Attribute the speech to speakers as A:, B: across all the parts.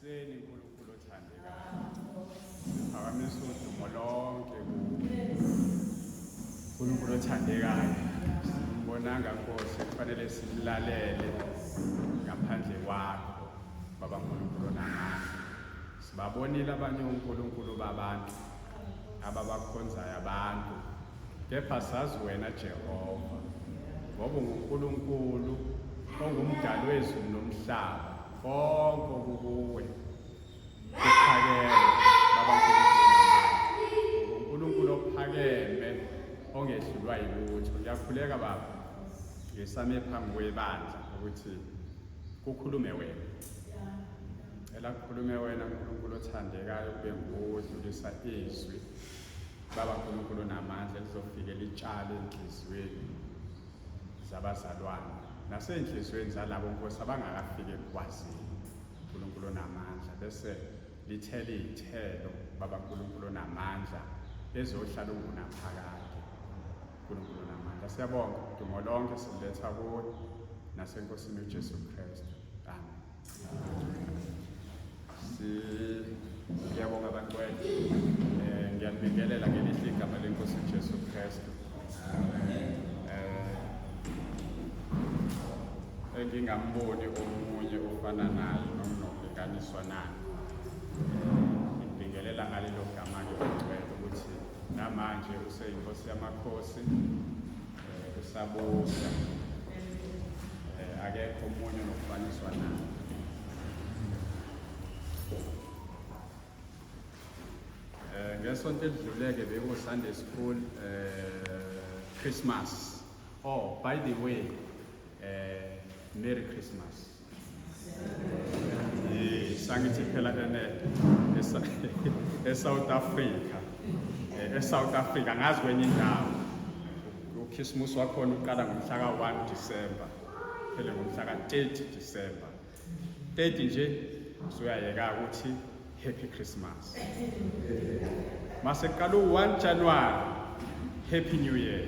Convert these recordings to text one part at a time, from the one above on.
A: Sibuseni uNkulunkulu othandekayo. Siphakamisa udumo lonke uNkulunkulu othandekayo. Simbonanga Nkosi kufanele simlalele ngaphandle kwakho Baba uNkulunkulu onamandla. Sibabonile abanye uNkulunkulu babantu ababakhonzayo abantu. Kepha sazi wena Jehova ngoba unguNkulunkulu ongumdali wezulu nomhlaba. Konke okukuwe kuphakeme Baba uNkulunkulu ophakeme ongehlulwa yilutho. Ngiyakhuleka Baba ngisame phambi kwebandla ukuthi kukhulume wena. Elakhulume wena uNkulunkulu othandekayo kube ngudlulisa izwi Baba uNkulunkulu namandla elizofika litshale enhliziyweni zabazalwane nasenhliziyweni zalabo Nkosi abangakafiki ekwazini uNkulunkulu namandla bese lithele izithelo Baba uNkulunkulu namandla ezohlala ungunaphakade uNkulunkulu namandla. Siyabonga udumo lonke siletha kuwe naseNkosini uJesu Kristu. Amen. Ngiyabonga bantwana. Ngiyabingelela ngelihle igama leNkosi uJesu Kristu. Amen. Engingamboni omunye ofana naye nokulinganiswa naye. Ngibingelela ngalelo gama-ke ongcwele ukuthi namanje useyinkosi yamakhosi, usabusa, akekho omunye nokufaniswa naye. Ngesonto elidluleke bekuwu-Sunday school Christmas. Oh, by the way, Merry Christmas. Sangithi phela eSouth Africa. eSouth Africa ngazi kwenye indawo. uChristmas wakhona uqala ngomhla ka-1 December. Phela ngomhla ka-30 December. 30 nje usuyayeka ukuthi Happy Christmas. Mase qala u-1 January Happy New Year.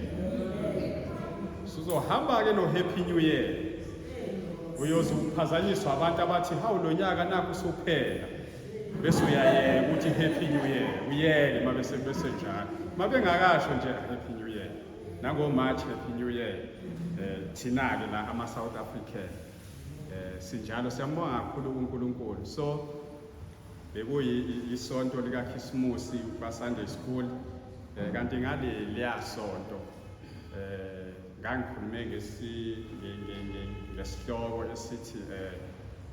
A: Sizohamba ke no Happy New Year. Uyoze uphazanyiswa abantu abathi hawu lo nyaka nakho usuphela. Bese uyayeka ukuthi Happy New Year. Uyeke mabese njalo. Mabengakasho nje Happy New Year. Nango March Happy New Year. Thina ke la ama South African sinjalo siyambonga kakhulu uNkulunkulu. So bekuyi-isonto likaKhisimusi kwa-Sunday school. Kanti ngale leya sonto ngangikhulume ngesihloko esithi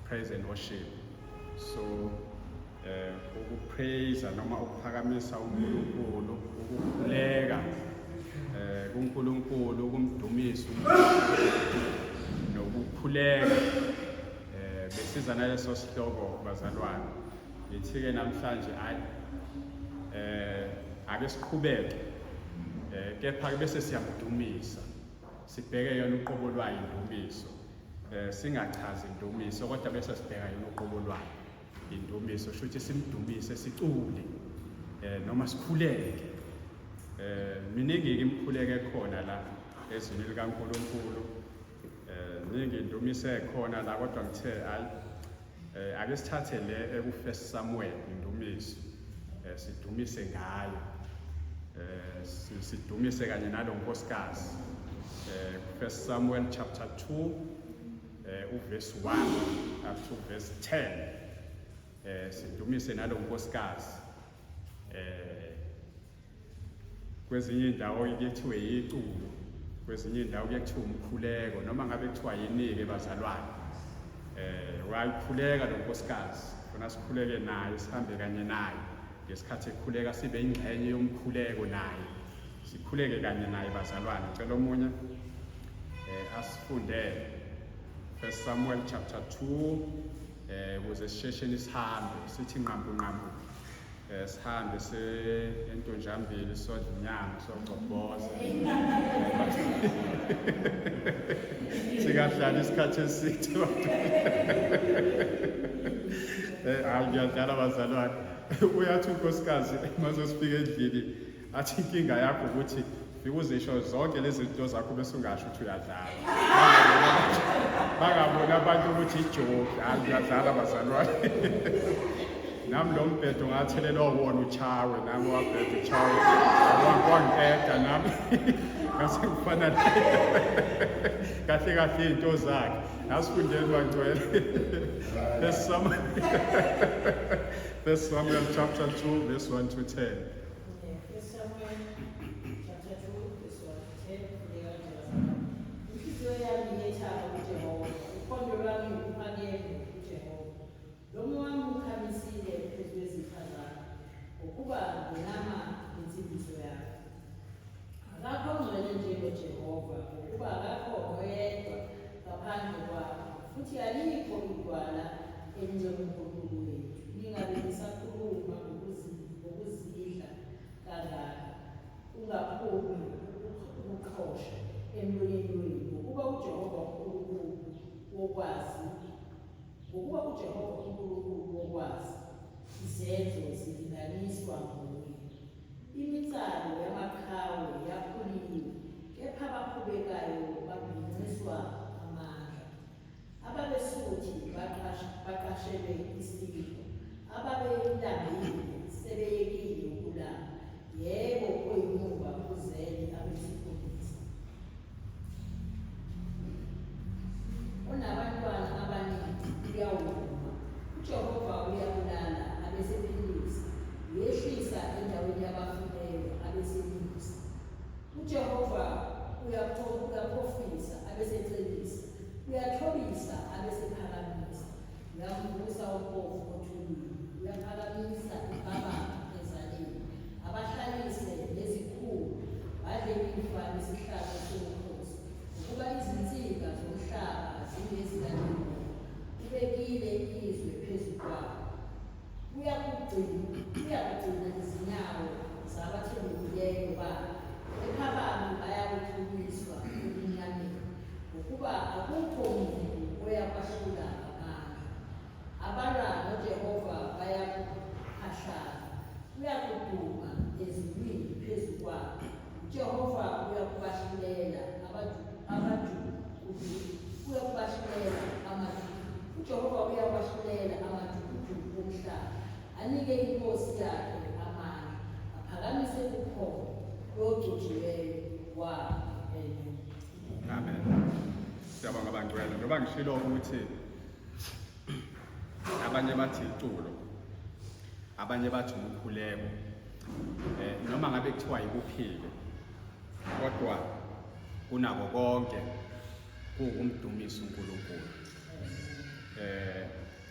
A: praise and worship. So ukupraise noma ukuphakamisa uNkulunkulu, ukukhuleka kuNkulunkulu, ukumdumisa nokukhuleka besiza naleso sihloko bazalwane. Ngithi-ke namhlanje ake siqhubeke kepha bese siyamdumisa. Sibheke yona uqobo lwayo indumiso. Singachazi indumiso kodwa bese sibheka yona uqobo lwayo indumiso. Shuthi simdumise sicule noma sikhuleke. Miningi imkhuleke khona la ezwini likaNkulunkulu. Ningi indumise khona la kodwa ngithe ake sithathe le eku-First Samuel indumiso. Sidumise ngayo. Sidumise kanye nalo nkosikazi. First Samuel chapter 2 verse 1 up to verse 10. Sidumise nalo nkosikazi. Kwezinye indawo kuyethiwe yiculo, kwezinye indawo kuyethiwa umkhuleko noma ngabe kuthiwa yinike bazalwane. Wayikhuleka lo nkosikazi. Funa sikhuleke naye, sihambe kanye naye. Ngesikhathi ekhuleka sibe ingxenye yomkhuleko naye. Sikhuleke kanye naye bazalwane. Cela omunye asifundele First Samuel chapter 2 ukuze sishesheni sihambe sithi nqambu. Sihambe entonjambili sodla inyama sogcoboza. Singahlali isikhathi eside. Ngiyadlala bazalwane. Uyathi unkosikazi mazosifika endlini athi inkinga yakho ukuthi fikuzisho zonke lezi zinto zakho bese ungasho ukuthi uyadlala. bangabona abantu ukuthi ijoke ngiyadlala bazalwane. Nami lo mbhedo ngathelelwa wona uchawe, nami wabheda uchawe wangiqeda nami ngase ngifana kahle kahle into zakhe asifundeni bangcwele. First Samuel chapter 2 verse 1 to 10.
B: futhi alikho idwala elinjengoNkulunkulu wethu. Ningabe nisakhuluma ngokuzidla kangaka, ungaphumi ukuqhosha emlonyeni wenu, ngokuba uJehova uNkulunkulu wokwazi, izenzo zilinganiswa nguye. Imitsalo yamaqhawe yaphuliwe, kepha abaqhubekayo babhinciswa amandla. Ababesuthi baqashelwe isifo, ababelambile sebeyekile ukulamba. Yebo, kuyinquba kuzele abesikhombisa. Unabantwana abaningi uyawuma, uJehova uyabulala abesephilisa, uyehlisa endaweni yabafileyo abesilisa. uJehova uyaphofisa abesecelisa, uyathobisa abesephakamisa. Uyamvusa umpofu othulile, uyaphakamisa ibhabha ezaleni. Abahlalise lezikhulu, badle ilifa lesihlalo sobukhosi. Ukuba izinsika zomhlaba zingezikaNkulunkulu, ubekile izwe phezu kwabo. Uyakugcina izinyawo zabathembekileyo babo. Ekhabani bayakuthuliswa ebumnyameni, ngokuba akukho muntu oyakwahluka amandla. Abalwa noJehova bayakuhahlala, uyakuduma ezulwini phezu kwabo. uJehova uyakubahlulela uJehova uyakwahlulela amajukujuku omhlaba, anike inkosi yakhe amandla, aphakamise ukholo ogcotshiweyo wabo.
A: Amen. Siyabonga abangcwele. Njengoba ngishilo ukuthi abanye bathi iculo, abanye bathi umkhuleko, noma ngabe kuthiwa yikuphile, kodwa kunako konke kuwumdumisa uNkulunkulu.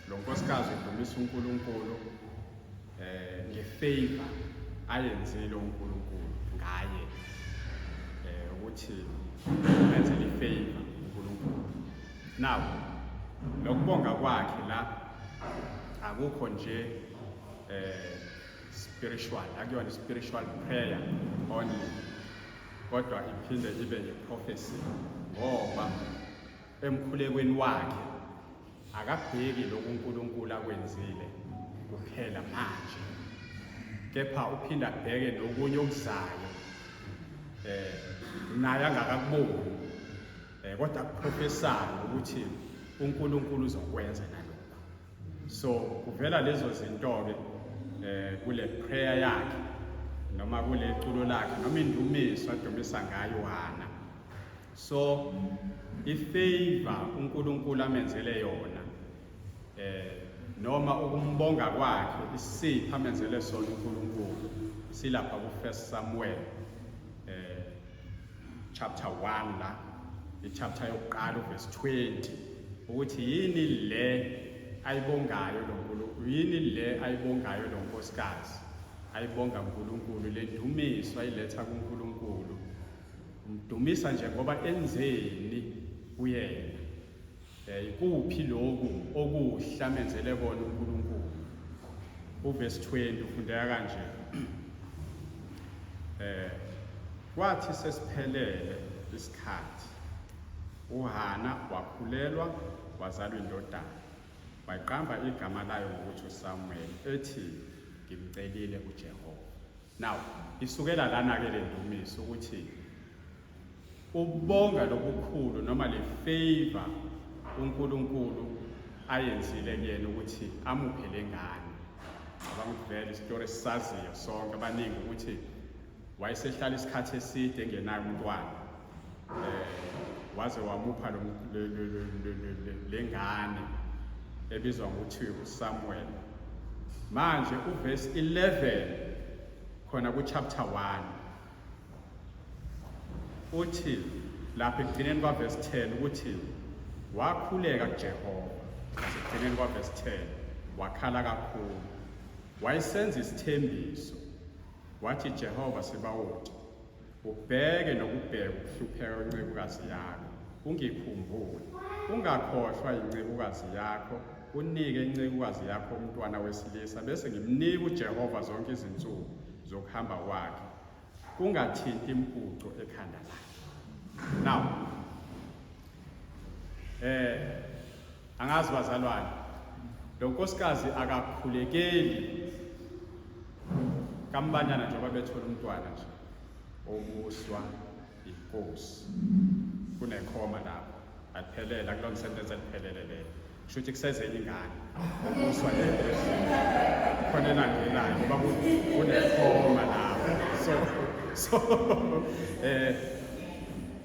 A: Lo nkosikazi udumisa uNkulunkulu ngefavor ayenzile uNkulunkulu ngaye, ukuthi enzele ifavor uNkulunkulu. Now lokubonga kwakhe la akukho nje spiritual, akuyona spiritual prayer only, kodwa iphinde ibe yiprofesi, ngoba emkhulekweni wakhe akabheki lokhu uNkulunkulu akwenzile kuphela manje, kepha uphinda abheke nokunye okuzayo naye angakakuboni, kodwa akuprofesayo ukuthi uNkulunkulu uzokwenza nalokho. So kuvela lezo zinto-ke kule prayer yakhe, noma kule culo lakhe, noma indumiso adumisa ngayo Hana. So ifavor uNkulunkulu amenzele yona, noma ukumbonga kwakhe, isipho amenzele sona uNkulunkulu, silapha ku1 Samuel chapter 1 la, ichapter yokuqala verse 20, ukuthi yini le ayibongayo lo Nkulunkulu, yini le ayibongayo lo nkosikazi, ayibonga uNkulunkulu, le ndumiso ayiletha kuNkulunkulu, umdumisa nje ngoba enzeni uyena, ikuphi lokhu okuhle amenzele kona uNkulunkulu. Uverse 20 ufundeka kanje, kwathi sesiphelele isikhathi, uHana wakhulelwa wazalwa indodana, wayiqamba igama layo ngokuthi uSamuel, ethi ngimcelile uJehova. Now isukela lana-ke le ndumiso ukuthi ubonga lobukhulu noma le favor uNkulunkulu ayenzile kuyena ukuthi amuphe lengane. Abantu vele isitori esisaziyo sonke abaningi ukuthi wayesehlala isikhathi eside engenayo umntwana. Waze wamupha lengane ebizwa ngokuthi uSamuel. Manje uverse 11 khona kuchapter 1 uthi lapha ekugcineni kwaverse 10 ukuthi wakhuleka kuJehova. Ekugcineni kwaverse 10 wakhala kakhulu. Wayesenza isithembiso wathi, Jehova sibawuthi ubheke nokubheka ukuhlupheka kwencekukazi yakho, ungikhumbule, ungakhohlwa incekukazi yakho, unike incekukazi yakho umntwana wesilisa, bese ngimnika uJehova zonke izinsuku zokuhamba kwakhe, kungathinti impuco ekhanda lakhe. Now angazi bazalwane, lo nkosikazi akakhulekeli kambanyana njengoba bethola umntwana nje obuswa inkosi. Kunekhoma lapho aliphelela kulona sentence aliphelele leyo. Kusho ukuthi kusezenye ingane obuswa inkosi. Khona enangelayo ngoba kunekhoma lapho. So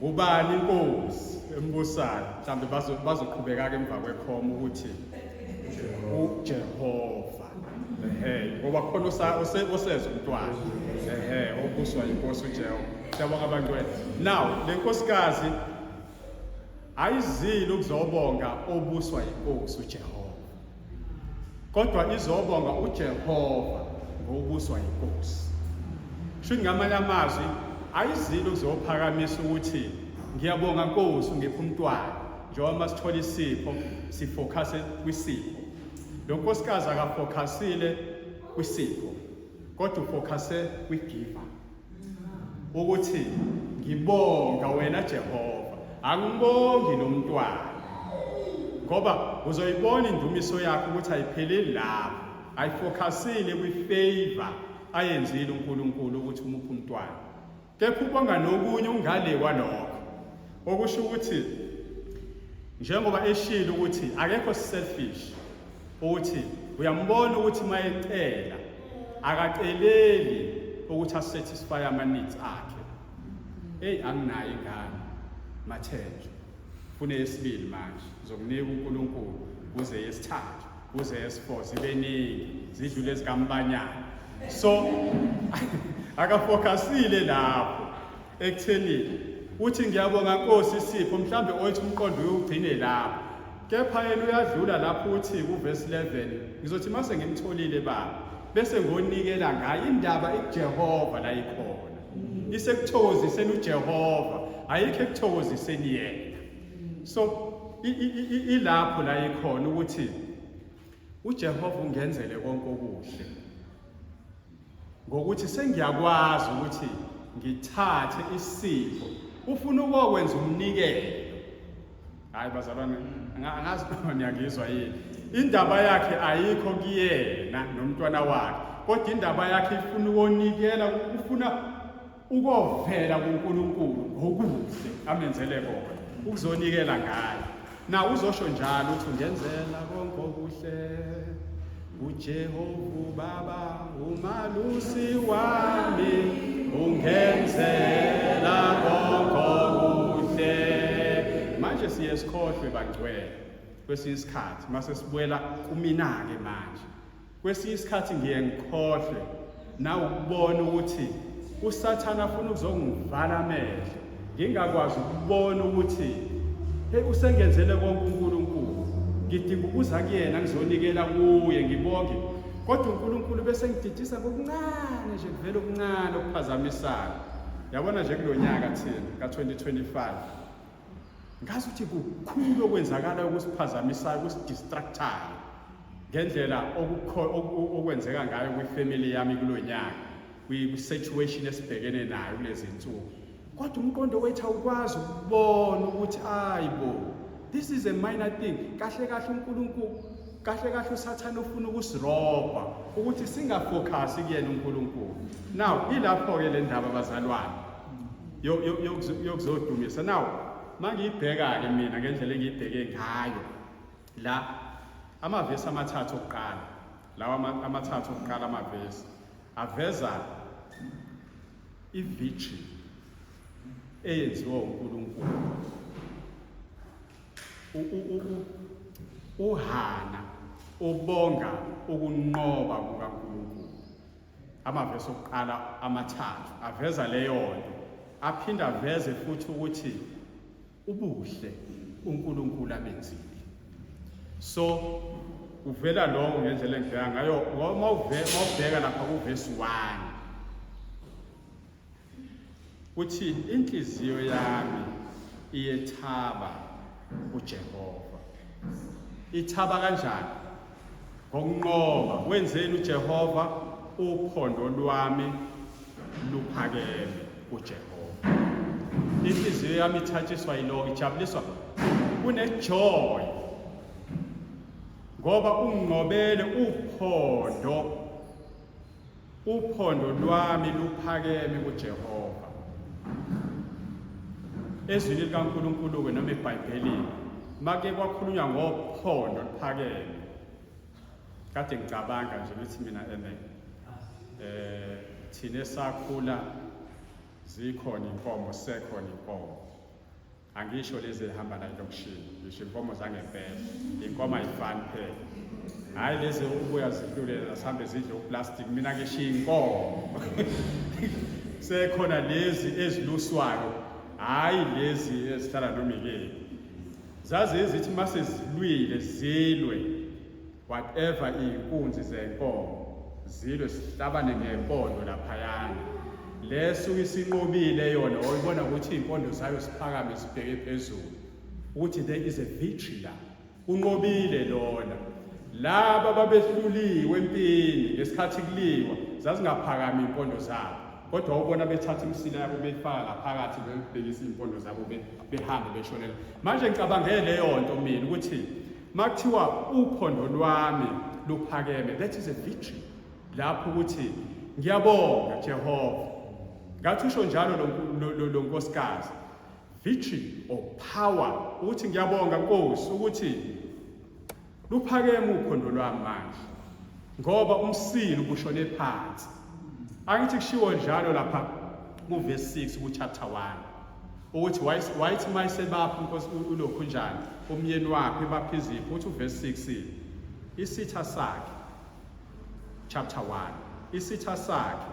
A: ubani inkosi embusayo mhlawumbe bazoqhubeka ke emva kwekhoma ukuthi uJehova. Ngoba khona oseza umntwana. Obuswa inkosi uJehova. Siyabonga abantu wethu. Now, le nkosikazi ayizile ukuzobonga obuswa inkosi uJehova. Kodwa izobonga uJehova ngobuswa inkosi. Shuthi ngamanye amazwi ayizile ukuzophakamisa ukuthi ngiyabonga Nkosi ungipha umntwana. Njengoba sithola isipho sifocuse kwisipho. Lo nkosikazi akafocusile kwisipho kodwa ufocuse kwigiver. Ukuthi ngibonga wena Jehova, angibongi lo mntwana. Ngoba uzoyibona indumiso yakho ukuthi ayipheleli lapho, ayifocusile kwifavor ayenzile uNkulunkulu ukuthi umuphe umntwana. Kepha ubonga nokunye ungale kwalokho. Okusho ukuthi njengoba eshilo ukuthi akekho selfish, ukuthi uyambona ukuthi mayecela akaceleli ukuthi asatisfy ama needs akhe. Anginayo ingane mathenjwe, fune yesibili manje zokunika uNkulunkulu kuze yesithathu kuze yesifo zibeningi zidlule ezikambanyana. So akafocusile lapho ekutheni uthi ngiyabonga Nkosi isipho mhlambe othi umqondo uyugcine lapho. Kepha yena uyadlula lapho uthi kuverse 11 ngizothi mase ngimtholile baba bese ngonikela ngayo indaba eJehova la ikhona. Isekuthokoziseni uJehova, ayikho ekuthokoziseni yena. So ilapho la ikhona ukuthi uJehova ungenzele konke okuhle. Ngokuthi sengiyakwazi ukuthi ngithathe isipho ufuna ukwenza umnikelo. Hayi bazalwane, angazi niyangizwa yini. Indaba yakhe ayikho kuyena nomntwana wakhe, kodwa indaba yakhe ifuna ukunikela, ufuna ukovela kuNkulunkulu ngokuhle amenzele kona, ukuzonikela ngayo. Na uzosho njalo uthi ungenzela konke okuhle uJehova Baba umalusi wami, ungenzela konke okuhle. Manje siyesikhohlwe bangcwele kwesinye isikhathi mase sibuyela kumina-ke manje. Kwesinye isikhathi ngiye ngikhohlwe na ukubona ukuthi uSathane afuna ukuzongivala amehlo, ngingakwazi ukubona ukuthi usengenzele konke uNkulunkulu. Ngidinga ukuza kuyena ngizonikela kuye ngibonge, kodwa uNkulunkulu bese ngididisa ngokuncane nje, kuvela okuncane okuphazamisayo. Yabona nje kulonyaka thina ka2025 ngazi ukuthi kukhulu okwenzakala ukusiphazamisayo, ukusidistractayo ngendlela okwenzeka ngayo kwifamily yami kulonyaka, kwi-situation esibhekene nayo kulezi insuku. Kodwa umqondo wethu awukwazi ukubona ukuthi ayibo, this is a minor thing. Kahle kahle uNkulunkulu, kahle kahle uSathane ufuna ukusirobha ukuthi singafocus kuyena uNkulunkulu. Now ilapho ke le ndaba abazalwane yokuzodumisa. Now mangiyibheka-ke mina ngendlela engiyibheke ngayo la amavesi amathathu okuqala lawa amathathu okuqala amavesi aveza i-victory eyenziwa uNkulunkulu. uHana ubonga ukunqoba kukaNkulunkulu. Amavesi okuqala amathathu aveza leyo nto, aphinda aveze futhi ukuthi ubuhle uNkulunkulu abenzile. So uvela lokho ngendlela engibheka ngayo. Uma ubheka lapha kuvesi 1 uthi inhliziyo yami iyethaba uJehova. Ithaba kanjani? Ngokunqoba. Wenzeni uJehova? Uphondo lwami luphakeme uJehova. Inhliziyo yami ithatshiswa yilokho, ijabuliswa kunejoy ngoba unginqobele uphondo lwami luphakeme kuJehova. Ezwini likaNkulunkulu-ke noma eBhayibhelini make kwakhulunywa ngophondo luphakeme, kade ngicabanga nje ukuthi mina thina esakhula zikhona inkomo, sekhona inkomo. Angisho lezi ehamba la elokishini, ngisho inkomo zangempela. Inkomo ayifani phela, hhayi lezi ubuya zidlulela zihambe zidle uplastic. Mina ngishiya inkomo sekhona lezi eziluswayo, hhayi lezi ezihlala nomikeni. Zazi ezithi mase zilwile zilwe, whatever iy'nkunzi zenkomo zilwe sihlabane ngempondo laphayana. Lesuke isinqobile yona, oyibona ukuthi iy'mpondo zayo siphakame sibheke phezulu, ukuthi there is a victory la. Unqobile lona. Laba babehluliwe empini ngesikhathi kuliwa zazingaphakami iy'mpondo zabo, kodwa ubona bethatha imsila yabo beyifaka ngaphakathi bebhekisa iy'mpondo zabo behambe beshonela. Manje ngicabangele leyo nto mina ukuthi makuthiwa uphondo lwami luphakeme, that is a victory. Lapho ukuthi ngiyabonga Jehova. Ngathi usho njalo lo nkosikazi, victory or power, ukuthi ngiyabonga Nkosi ukuthi luphakeme uphondo lwami manje ngoba umsilo ubushone phansi. Angithi kushiwo njalo lapha kuverse 6 ku-chapter 1 ukuthi wayithi mayisebapha Nkosi ulokhu njani umyeni wakhe ebaphizipho, uthi uverse 6 isitha sakhe, chapter 1, isitha sakhe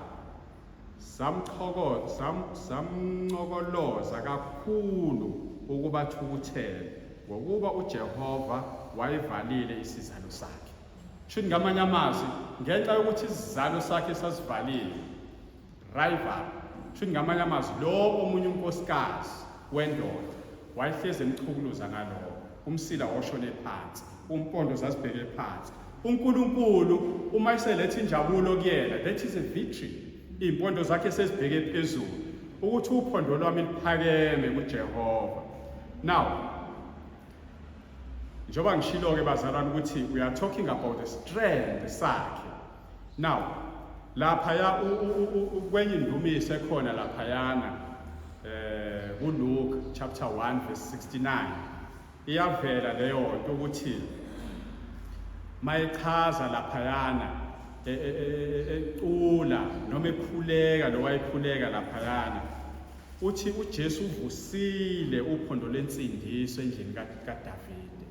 A: samncokoloza kakhulu ukubathukuthela ngokuba uJehova wayivalile isizalo sakhe. Shuthi ngamanye amazwi, ngenxa yokuthi isizalo sakhe sasivalile, rival, shuthi ngamanye amazwi lo omunye unkosikazi wendoda wayehlezi emchukuluza ngalokho. Umsila washone phansi, umpondo zazibheke phansi. uNkulunkulu uma eseletha injabulo kuyena, that is a victory. Iy'mpondo zakhe sezibheke phezulu ukuthi uphondo lwami liphakeme kuJehova. Now, njengoba ngishilo-ke bazalwane ukuthi we are talking about the strength sakhe. Now, laphaya kwenye indumiso ekhona laphayana kuLuke chapter 1 verse 69 iyavela leyo nto ukuthi mayechaza laphayana ecula noma ekhuleka lo wayekhuleka laphayana, uthi uJesu uvusile uphondo lensindiso endlini kaDavide.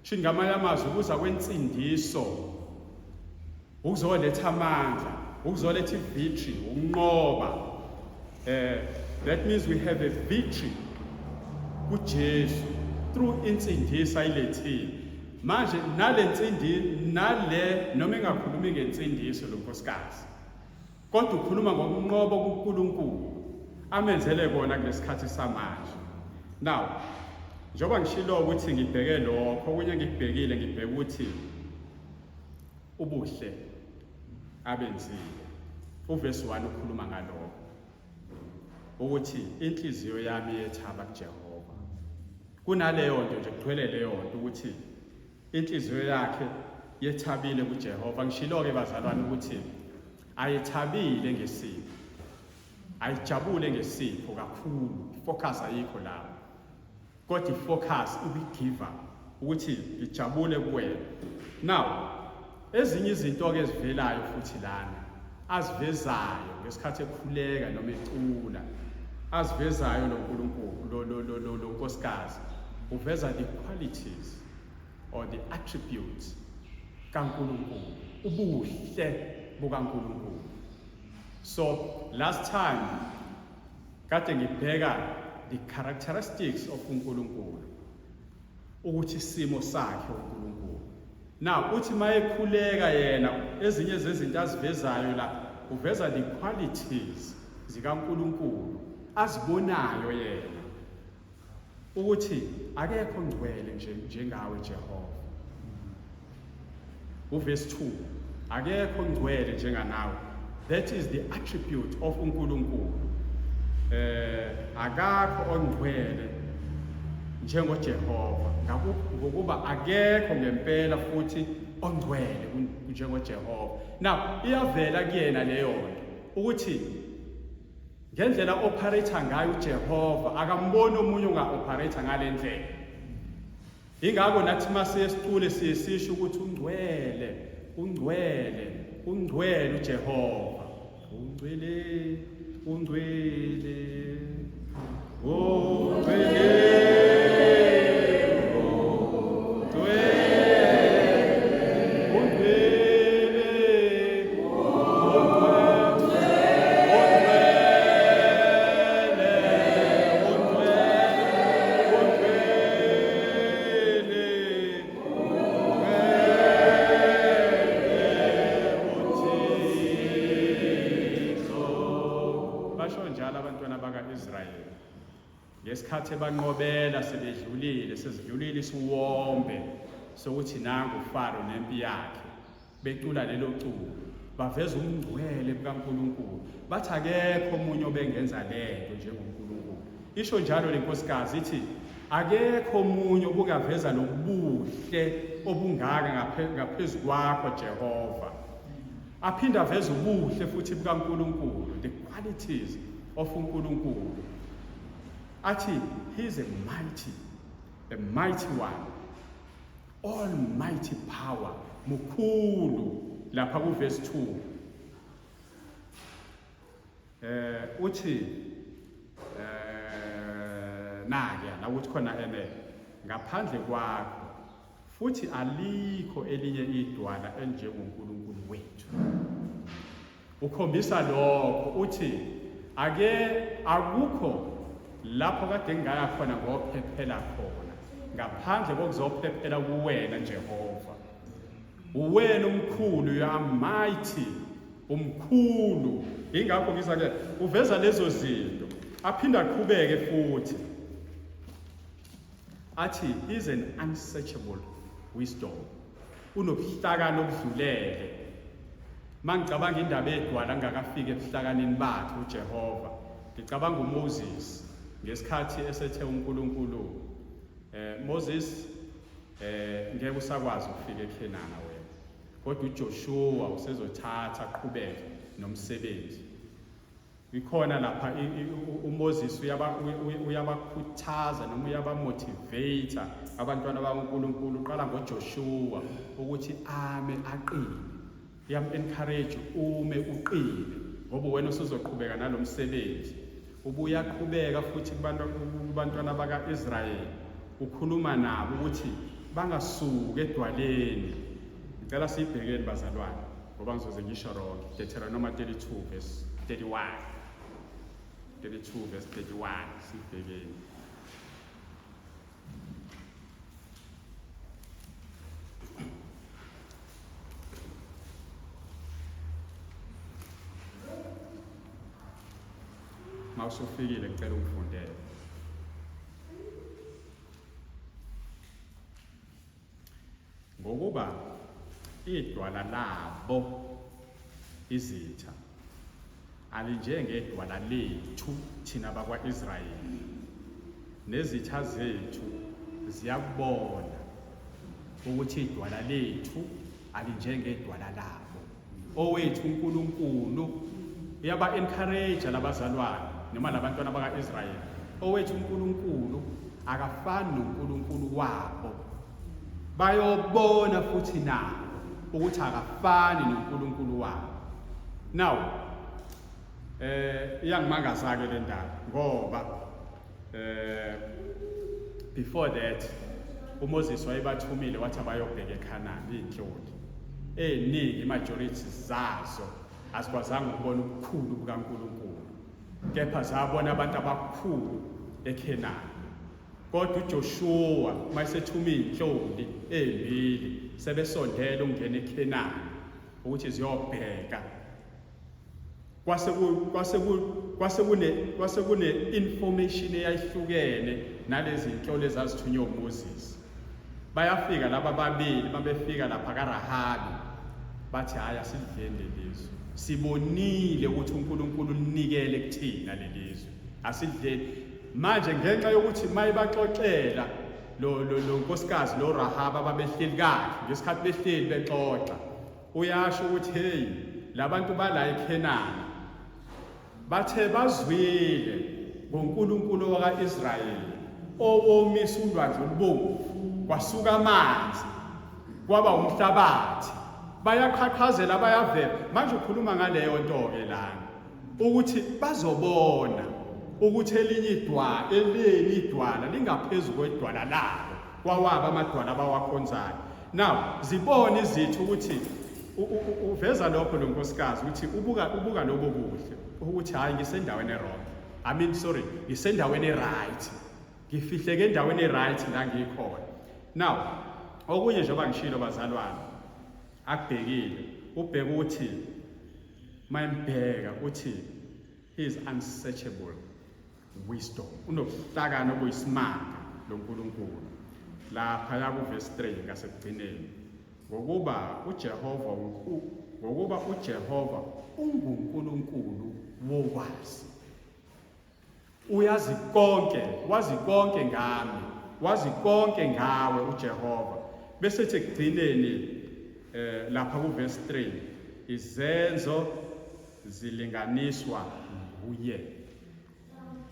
A: Shuthi ngamanye amazwi ukuza kwensindiso ukuzoletha amandla, ukuzoletha victory, ukunqoba. That means we have a victory kuJesu through insindiso ayilethile. Manje nale noma engakhulumi ngensindiso lo nkosikazi, kodwa ukhuluma ngokunqoba kuNkulunkulu amenzele kona kulesikhathi samanje. Now, njengoba ngishilo ukuthi ngibheke lokho, okunye ngibhekile ngibheke ukuthi ubuhle abenzile. Uverse 1 ukhuluma ngalokho ukuthi inhliziyo yami yethaba kuJehova. Kunaleyo nto nje kugcwele leyo nto ukuthi inhliziyo yakhe yethabile kuJehova. Ngishilo-ke bazalwane ukuthi ayethabile ngesipho, ayijabule ngesipho kakhulu, focus ayikho lapho. kodwa ifocus ibigive up ukuthi ijabule kuwena. Now ezinye izinto ke ezivelayo futhi lana azivezayo ngesikhathi ekhuleka noma ecula, azivezayo loNkulunkulu lo nkosikazi uveza the qualities or the attributes kaNkulunkulu, ubuhle bukaNkulunkulu. So last time kade ngibheka the characteristics of uNkulunkulu, ukuthi isimo sakhe uNkulunkulu. Now uthi mayekhuleka yena ezinye zezinto azivezayo la uveza the qualities zikaNkulunkulu azibonayo yena ukuthi akekho ngcwele njengawe Jehova. Verse 2, akekho ngcwele njenganawe. That is the attribute of uNkulunkulu. Akakho ongcwele njengoJehova, ngokuba akekho ngempela futhi ongcwele njengoJehova. Now iyavela kuyena leyo nto ukuthi ngendlela operator ngayo uJehova akamboni omunye onga-operator ngale ndlela. Ingakho nathi masiyesicule siyesisho ukuthi ungcwele, ungcwele, ungcwele uJehova. Ungcwele, ungcwele, ungcwele. Ngesikhathi banqobela sebedlulile, sezidlulile isiwombe sokuthi nangu uFaro nempi yakhe, becula lelo culo, baveza umngcwele bukaNkulunkulu, bathi akekho omunye obengenza lento njengoNkulunkulu. Isho njalo le nkosikazi ithi akekho omunye obungaveza lobuhle obungaka ngaphezu kwakho Jehova. Aphinda aveza ubuhle futhi bukaNkulunkulu, the qualities of uNkulunkulu. Athi he is a mighty one, almighty power, mukhulu. Lapha ku verse 2 uthi la uthi khona ngaphandle kwakho futhi alikho elinye idwala enjengoNkulunkulu wethu. Ukhombisa lokho uthi akukho lapho kade ngaya khona ngophephela khona ngaphandle kokuzophephela kuwena Jehova. Uwena umkhulu, you are mighty, umkhulu. Ingakho ngisa ke uveza lezo zinto, aphinda aqhubeke futhi athi is an unsearchable wisdom, unobuhlakani obudlulele. Mangicabanga indaba edwala ngakafika ebuhlakanini bakhe uJehova, ngicabanga uMoses ngesikhathi esethe uNkulunkulu Moses ngeke usakwazi ukufika eKhenana wena, kodwa uJoshua usezothatha aqhubeke nomsebenzi. Ikhona lapha uMoses uyabakhuthaza noma uyabamotivate abantwana bakaNkulunkulu, uqala ngoJoshua ukuthi ame aqine, encourage ume uqine ngoba wena usuzoqhubeka nalomsebenzi. Ubuya aqhubeka futhi kubantwana bakaIsrayeli, ukhuluma nabo ukuthi bangasuki edwaleni. Ngicela siyibhekeni bazalwane ngoba ngizoze ngisho ronke. Deuteronomy 32 verse 31. 32 verse 31 siyibhekeni. Mawusufikile ngicela ungifundele. Ngokuba idwala labo izitha alinjengedwala lethu thina bakwaIsrayeli, nezitha zethu ziyakubona ukuthi idwala lethu alinjengedwala labo. Owethu uNkulunkulu uyaba encourage labazalwane noma labantwana bakaIsrayeli. Owethu uNkulunkulu akafani noNkulunkulu wabo. Bayobona futhi nabo ukuthi akafani noNkulunkulu wabo. Now iyangimangaza ke le ndaba ngoba before that uMoses wayebathumile wathi abayobheka eKhanani inhloli eningi majority zazo asikwazanga ukubona ubukhulu bukaNkulunkulu, kepha zabona abantu abakhulu eKhanani. Kodwa uJoshua mayesethuma inhloli ezibili sebesondela ukungena eKhanani ukuthi ziyobheka. Kwase kune information eyayihlukene nalezi inhloli ezazithunywe uMoses. Bayafika laba babili mabefika lapha kaRahabi bathi hayi asidlele lizwe, sibonile ukuthi uNkulunkulu unikele kuthina lelizwe, asidlele. Manje ngenxa yokuthi mayibaxoxela lo nkosikazi lo Rahabi ababehleli kahle ngesikhathi behleli bexoxa, uyasho ukuthi hey labantu bala eKhanani bathe bazwile ngoNkulunkulu wakaIsrayeli owomisa ulwandle olubomvu kwasuka amanzi kwaba umhlabathi. Bayaqhaqhazela bayavela. Manje ukhuluma ngaleyo nto ke lana ukuthi bazobona ukuthi elinye idwala lingaphezulu kwedwala labo kwawaba amadwala abawakhonzayo. Now zibone izithu ukuthi uveza lokho lo nkosikazi ukuthi ubuka lobo buhle ukuthi hayi ngisendaweni wrong, ngisendaweni right, ngifihleke endaweni right la ngikhona. Now okunye njengoba ngishilo bazalwane akubhekile ubheka ukuthi mayembheka uthi he is unsearchable wisdom, unokuhlakana okuyisimanga lo nkulunkulu lapha yakuverse 3 ngasekugcineni ngokuba uJehova ungunkulunkulu wokwazi, uyazi konke, wazi konke ngami, wazi konke ngawe uJehova. Bese ethi ekugcineni lapha kuverse 3 izenzo zilinganiswa nguye,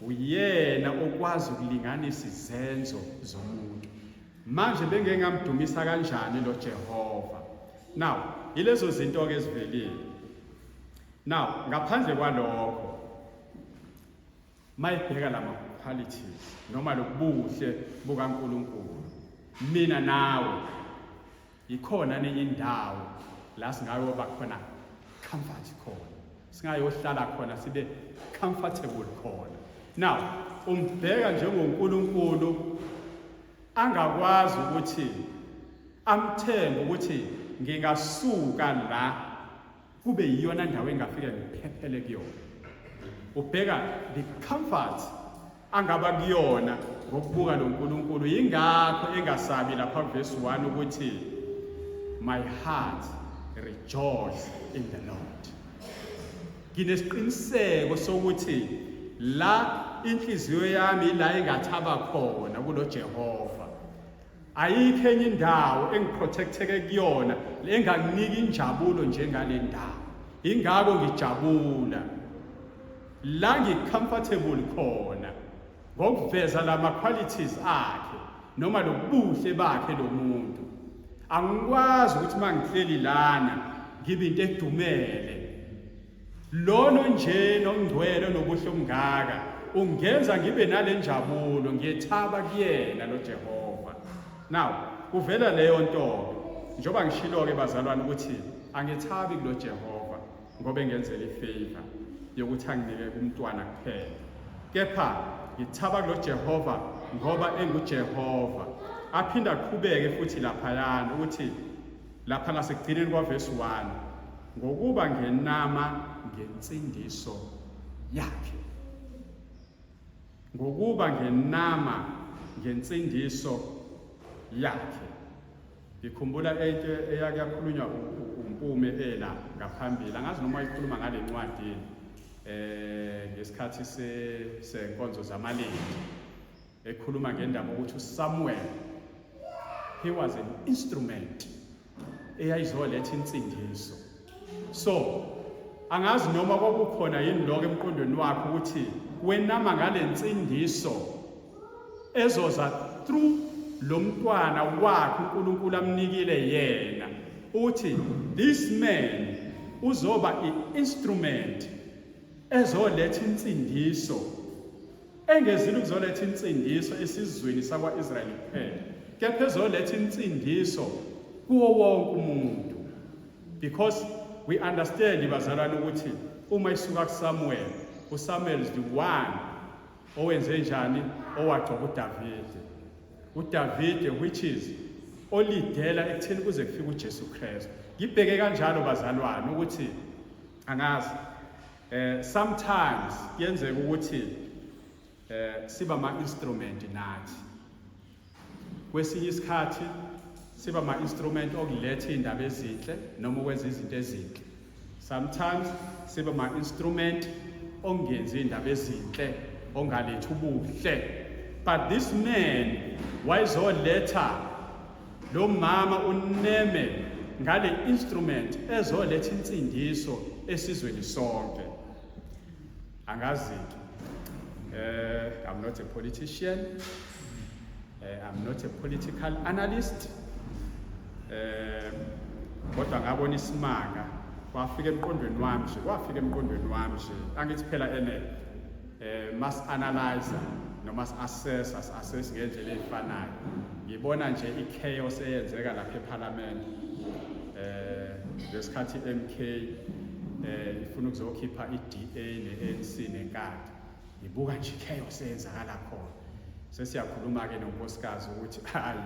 A: uyena okwazi ukulinganisa izenzo zomuntu. Manje bengeke ngamdumisa kanjani lo Jehova? Now ilezo zinto ke ezivelile. Now ngaphandle kwalokho mayibheka lama qualities noma lobuhle bukaNkulunkulu, mina nawe ikhona nenye indawo la singayoba khona comfort khona, singayohlala khona sibe comfortable khona. Now umbheka njengoNkulunkulu angakwazi ukuthi amthembe ukuthi ngingasuka la kube yiyona ndawo engafike ngiphephele kuyona. Ubheka the comfort angaba kuyona ngokubuka lo nkulunkulu. Yingakho engasabi lapha verse 1 ukuthi my heart rejoice in the Lord. Nginesiqiniseko sokuthi la inhliziyo yami la engathaba khona kulo Jehova. Ayikho enye indawo engiprotecteke kuyona enganginika injabulo njengale ndawo. Ingakho ngijabula la ngicomfortable khona ngokuveza lama qualities akhe noma lobuhle bakhe lo muntu. Angikwazi ukuthi mangihleli lana ngibe into edumele. Lono nje nongcwele nobuhle obungaka ungenza ngibe nale njabulo, ngiyethaba kuyena lo Jehova. Now kuvela leyo nto njoba ngishilo ke bazalwane ukuthi angithabi kulo Jehova ngoba engenzela ifavor yokuthi anginike umntwana kuphela, kepha ngithaba kulo Jehova ngoba enguJehova. Aphinda aqhubeke futhi lapha yana ukuthi lapha ngasekugcineni kwa verse 1 ngokuba ngenama ngensindiso yakhe, ngokuba ngenama ngensindiso yakhe. Ngikhumbula into eyakhulunywa uMpume ela ngaphambili, angazi noma ikhuluma ngale ncwadi ngesikhathi senkonzo zamaLevi, ekhuluma ngendaba ukuthi uSamuel he was an instrument eyayizoletha insindiso. So angazi noma kwakukhona yini lokho emqondweni wakhe ukuthi wenama ngale nsindiso ezoza through lo mntwana wakhe uNkulunkulu amnikile yena, uthi this man uzoba i-instrument ezoletha insindiso, engezile ukuzoletha insindiso esizweni sakwa-Israyeli kuphela, kepha ezoletha insindiso kuwo wonke umuntu. Because we understand bazalwane ukuthi uma isuka kuSamuel, uSamuel is the one owenze njani, owagcoba uDavide. uDavide which is olidela ekutheni kuze kufike uJesu Kristu. Ngibheke kanjalo bazalwane ukuthi angazi sometimes kuyenzeka ukuthi siba ama-instrument nathi. Kwesinye isikhathi siba ama-instrument okuletha iy'ndaba ezinhle noma ukwenza izinto ezinhle. Sometimes siba ama-instrument ongenza iy'ndaba ezinhle, ongaletha ubuhle. But this man wayezoletha lo mama uneme ngale instrument ezoletha insindiso esizweni sonke. Angazi-ke, I'm not a politician, I'm not a political analyst, kodwa ngabona isimanga kwafika emqondweni wami nje, angithi phela mas analyze noma assess ngendlela efanayo. Ngibona nje i-chaos eyenzeka lapha eParliament, lesikhathi MK ifuna ukuzokhipha i-DA ne-ANC nenkatha. Ngibuka nje i-chaos eyenzakala khona. Sesiyakhuluma-ke nonkosikazi ukuthi hayi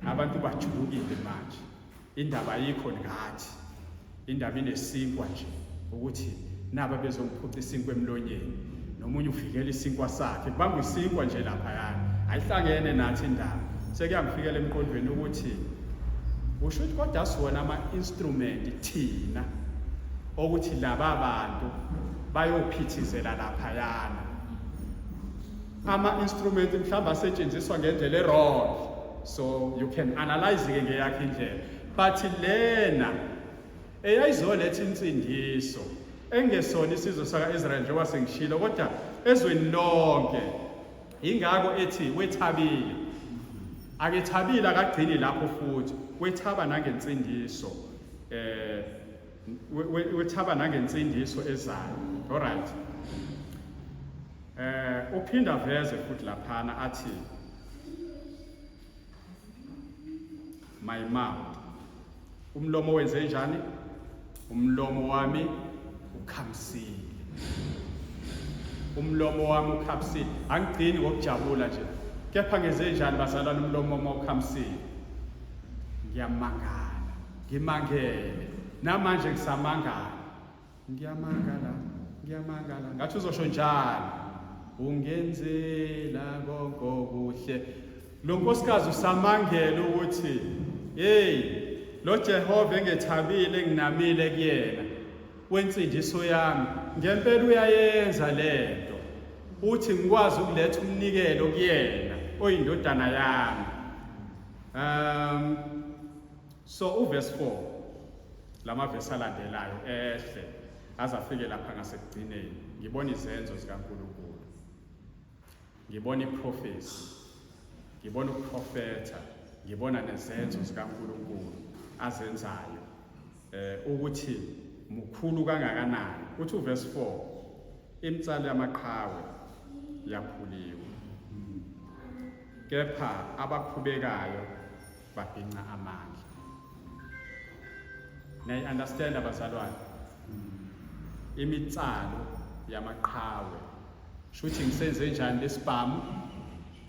A: abantu bajulukile manje, indaba ayikho ngathi, indaba inesinkwa nje ukuthi naba bezongiphuca isinkwa emlonyeni, nomunye uvikela isinkwa sakhe, kubanga isinkwa nje laphayana, ayihlangene nathi indaba. Sekuyangifikela emqondweni ukuthi usho ukuthi kodwa siwona ama-instrument thina ukuthi laba bantu bayophithizela laphayana. Ama-instrument mhlawumbe asetshenziswa ngendlela e-wrong, so you can analyze-ke ngeyakho indlela. But lena eyayizoletha insindiso engesona isizwe saka-Israyeli njengoba sengishilo, kodwa ezweni lonke. Ingakho ethi wethabile, akethabile akagcini lapho futhi, wethaba nangensindiso, wethaba nangensindiso ezayo. Alright. Uphinda veze futhi laphana athi my mouth, umlomo wenze njani? Umlomo wami ukhamisile. Umlomo wami ukhamisile. Angigcini ngokujabula nje, kepha ngenze njani bazalwane umlomo wami ukhamisile? Ngiyamangala, ngimangele, namanje ngisamangala, ngiyamangala. Ngathi uzosho njalo, ungenzela konke okuhle. Lo nkosikazi usamangela ukuthi hey, lo Jehova engethabile nginamile kuyena wensindiso yami, ngempela uyayenza lento, uthi ngikwazi ukuletha umnikelo kuyena oyindodana yami. So uverse 4, lama verse alandelayo ehle azafike lapha ngasekugcineni, ngibona izenzo zikaNkulunkulu, ngibona iprofesi, ngibona ukuprofetha, ngibona nezenzo zikaNkulunkulu azenzayo, ukuthi mukhulu kangakanani. Uthi uverse 4, imitsalo yamaqhawe yaphuliwe, kepha abakhubekayo babhinca amandla. Nayi-understand abazalwane, imitsalo yamaqhawe shuthi ngisenze njani lesibhamu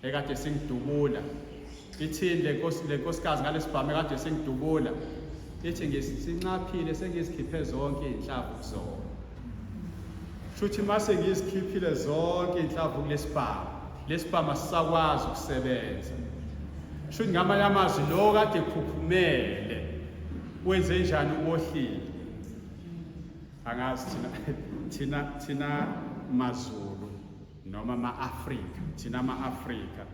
A: ekade singidubula. Ithini le nkosikazi ngalesibhamu ekade singidubula? Ithi ngisincaphile sengizikhiphe zonke iy'nhlamvu kuzona. Shuthi mase ngizikhiphile zonke iy'nhlamvu kulesibhamu, lesibhamu asisakwazi ukusebenza. Shuthi ngamanye amazwi lo kade ekhukhumele wenze njani ubohlile? Angazi thina maZulu noma ma-Afrika, thina ma-Afrika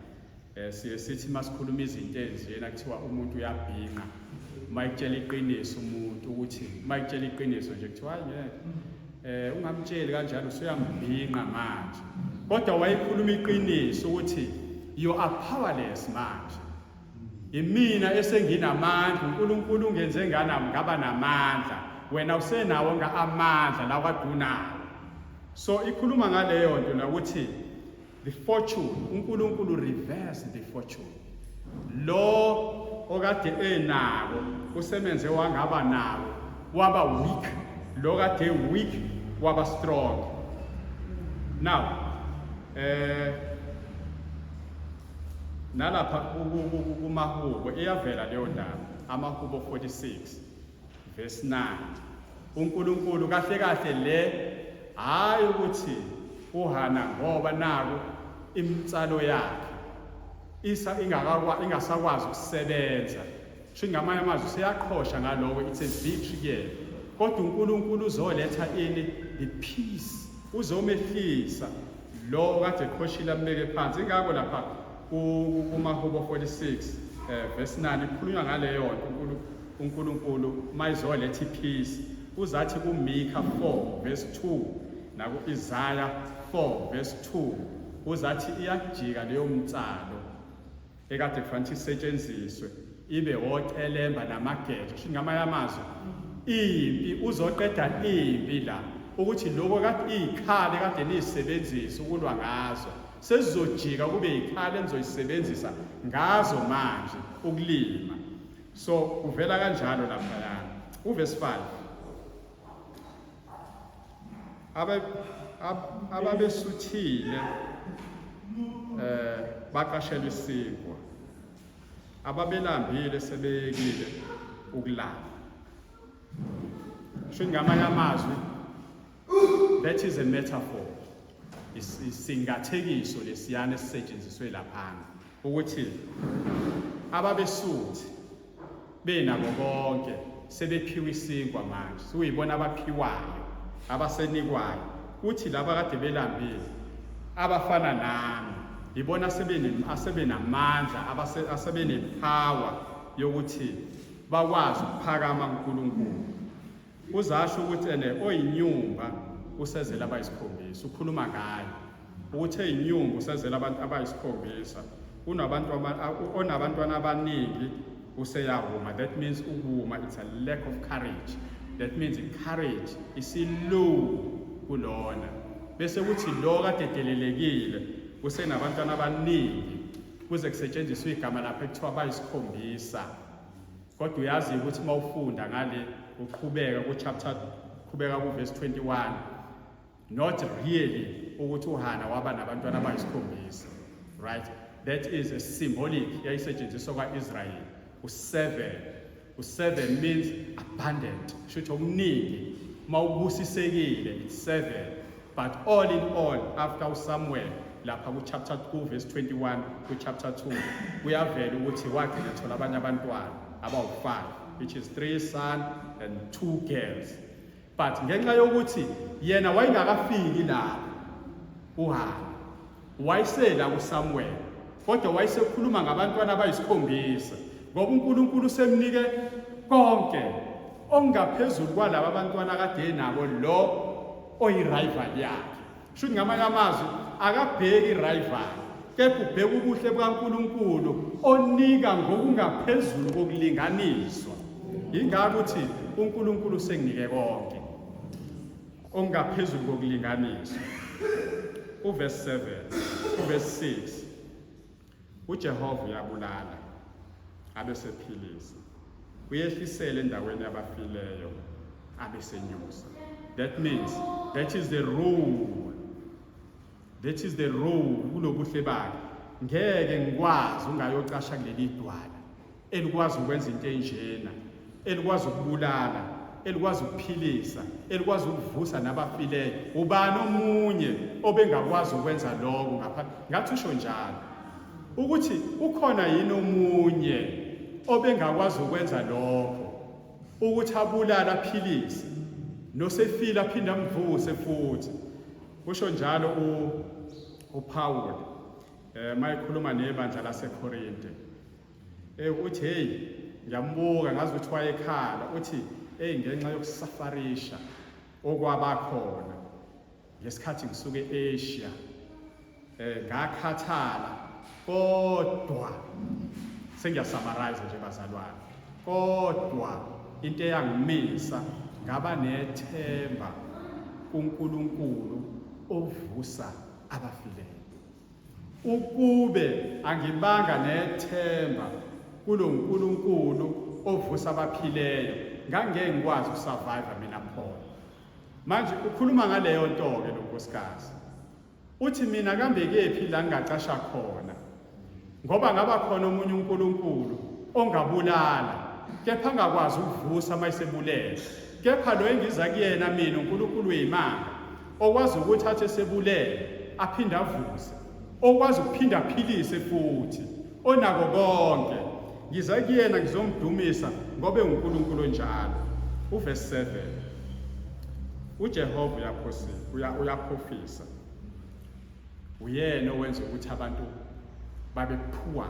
A: siye sithi masikhuluma izinto ezinjena kuthiwa umuntu uyabhinqa. Mayitshela iqiniso umuntu ukuthi mayitshela iqiniso nje kuthiwa hayi ungamtsheli kanjalo usuyambhinqa manje. kodwa wayekhuluma iqiniso ukuthi you are powerless manje. Imina esenginamandla, uNkulunkulu ungenze ngaba namandla, wena usenawo amandla la kade unawo. So ikhuluma ngaleyo nto la ukuthi the fortune, uNkulunkulu reverse the fortune. Lo okade enako usemenze wangaba nawo waba weak, lo kade weak waba strong. Now nalapha kumahubo iyavela leyo ndaba, amahubo 46 verse 9. uNkulunkulu kahle kahle le hayi ukuthi uHana ngoba naku imitsalo yakhe ingasakwazi ukusebenza, sho ngamanye amazwi seyaqhosha ngaloko, it's a victory ke, kodwa uNkulunkulu uzoletha ini the peace, uzomehlisa lo kade eqhoshile ambeke phansi. Ingakho lapha kumahubo 46 verse 9 ikhulunywa ngaleyo nto uNkulunkulu mayizoletha ipeace. Uzathi kuMikha 4 verse 2 naku Isaiah 4 verse 2 uzathi iyajika leyo mtsalo ekade kufanele isetshenziswe ibe wocelemba namageja. Sho ngamanye amazwi impi, uzoqeda impi la ukuthi lokho kade izikhali kade nizisebenzisa ukulwa ngazo sezizojika kube izikhali enizoyisebenzisa ngazo manje ukulima. So uvela kanjalo lapha uverse 5 ababesuthile baqashelwa isinkwa, ababelambile sebeyekile ukulamba. Sho ngamanye amazwi that is a metaphor, isingathekiso lesiyana esisetshenziswe laphana ukuthi ababesuthi benako konke sebephiwa isinkwa manje, uyibona abaphiwayo abasenikwayo, uthi laba kade belambile abafana nami ibona asebenamandla, asebenepower yokuthi bakwazi ukuphakama kuNkulunkulu. Uzasho ukuthi oyinyumba usezela abayisikhombisa, ukhuluma ngayo ukuthi eyinyumba usezela abantu abayisikhombisa, onabantwana abaningi useyahuma. That means ukuhuma, it's a lack of courage. That means courage isilow kulona. Bese kuthi lo kade delelekile usenabantwana abaningi kuze kusetshenziswe igama lapha ekuthiwa bayisikhombisa. Kodwa uyazi ukuthi mawufunda ngale uqhubeka qhubeka ku verse 21, not really ukuthi uHana waba nabantwana abayisikhombisa, right? That is a symbolic yayisetshenziswa kwaIsrael. U7 means abundant, shuthi okuningi mawubusisekile, it's 7. But all in all, after somewhere lapha ku chapter 2 verse 21 ku chapter 2 kuyavela ukuthi wagcina thola abanye abantwana abawu5, which is 3 sons and 2 girls. But ngenxa yokuthi yena wayengakafiki la uHana, wayesela kuSamuel, kodwa wayesekhuluma ngabantwana abayisikhombisa ngoba uNkulunkulu semnike konke ongaphezulu kwalabo abantwana kade nabo lo oyirival yakhe. Sho ngamanye amazwi akabheki rival, kepha ubheka ubuhle bukaNkulunkulu onika ngokungaphezulu kokulinganiswa. Ingakho uthi uNkulunkulu senginike konke ongaphezulu kokulinganiswa. Uverse 7 uverse 6 uJehova uyabulala abesephilisa, uyehlisele endaweni yabafileyo abesenyusa. That means that is the rule. That is the rule kulobuhle bakhe. Ngeke ngikwazi ungayocasha kuleli dwala elikwazi ukwenza into enjena, elikwazi ukubulala, elikwazi ukuphilisa, elikwazi ukuvusa nabafileyo. Ubani omunye obengakwazi ukwenza lokho ngapha? Ngathi usho njalo ukuthi ukhona yini omunye obengakwazi ukwenza lokho, ukuthi abulala aphilise nosefila aphinda amvuse futhi. Usho njalo uPaul mayikhuluma nebandla laseKorinte, uthi hey ngiyambuka ngazi ukuthi wayekhala, uthi hey ngenxa yokusafarisha okwabakhona ngesikhathi ngisuke eAsia ngakhathala kodwa sengiyasamarize nje bazalwane, kodwa into eyangimisa ngaba nethemba kuNkulunkulu ovusa abafileyo. Ukube angibanga nethemba kulo nkulunkulu ovusa abaphileyo, ngangeke ngikwazi ukusurvive mina Paul. Manje ukhuluma ngaleyo nto-ke lo nkosikazi. Uthi mina kambe kephi la ngingacasha khona, ngoba ngaba khona omunye unkulunkulu ongabulala, kepha angakwazi ukuvusa mayisebulele. Kepha lo engiza kuyena mina uNkulunkulu weyimanga, okwazi ukuthi athi esebulele aphinde avuse, okwazi ukuphinda aphilise futhi, onako konke. Ngiza kuyena ngizomdumisa ngoba enguNkulunkulu onjalo. Uverse 7. uJehova uyaphofisa. Uyena owenza ukuthi abantu babe phuwa.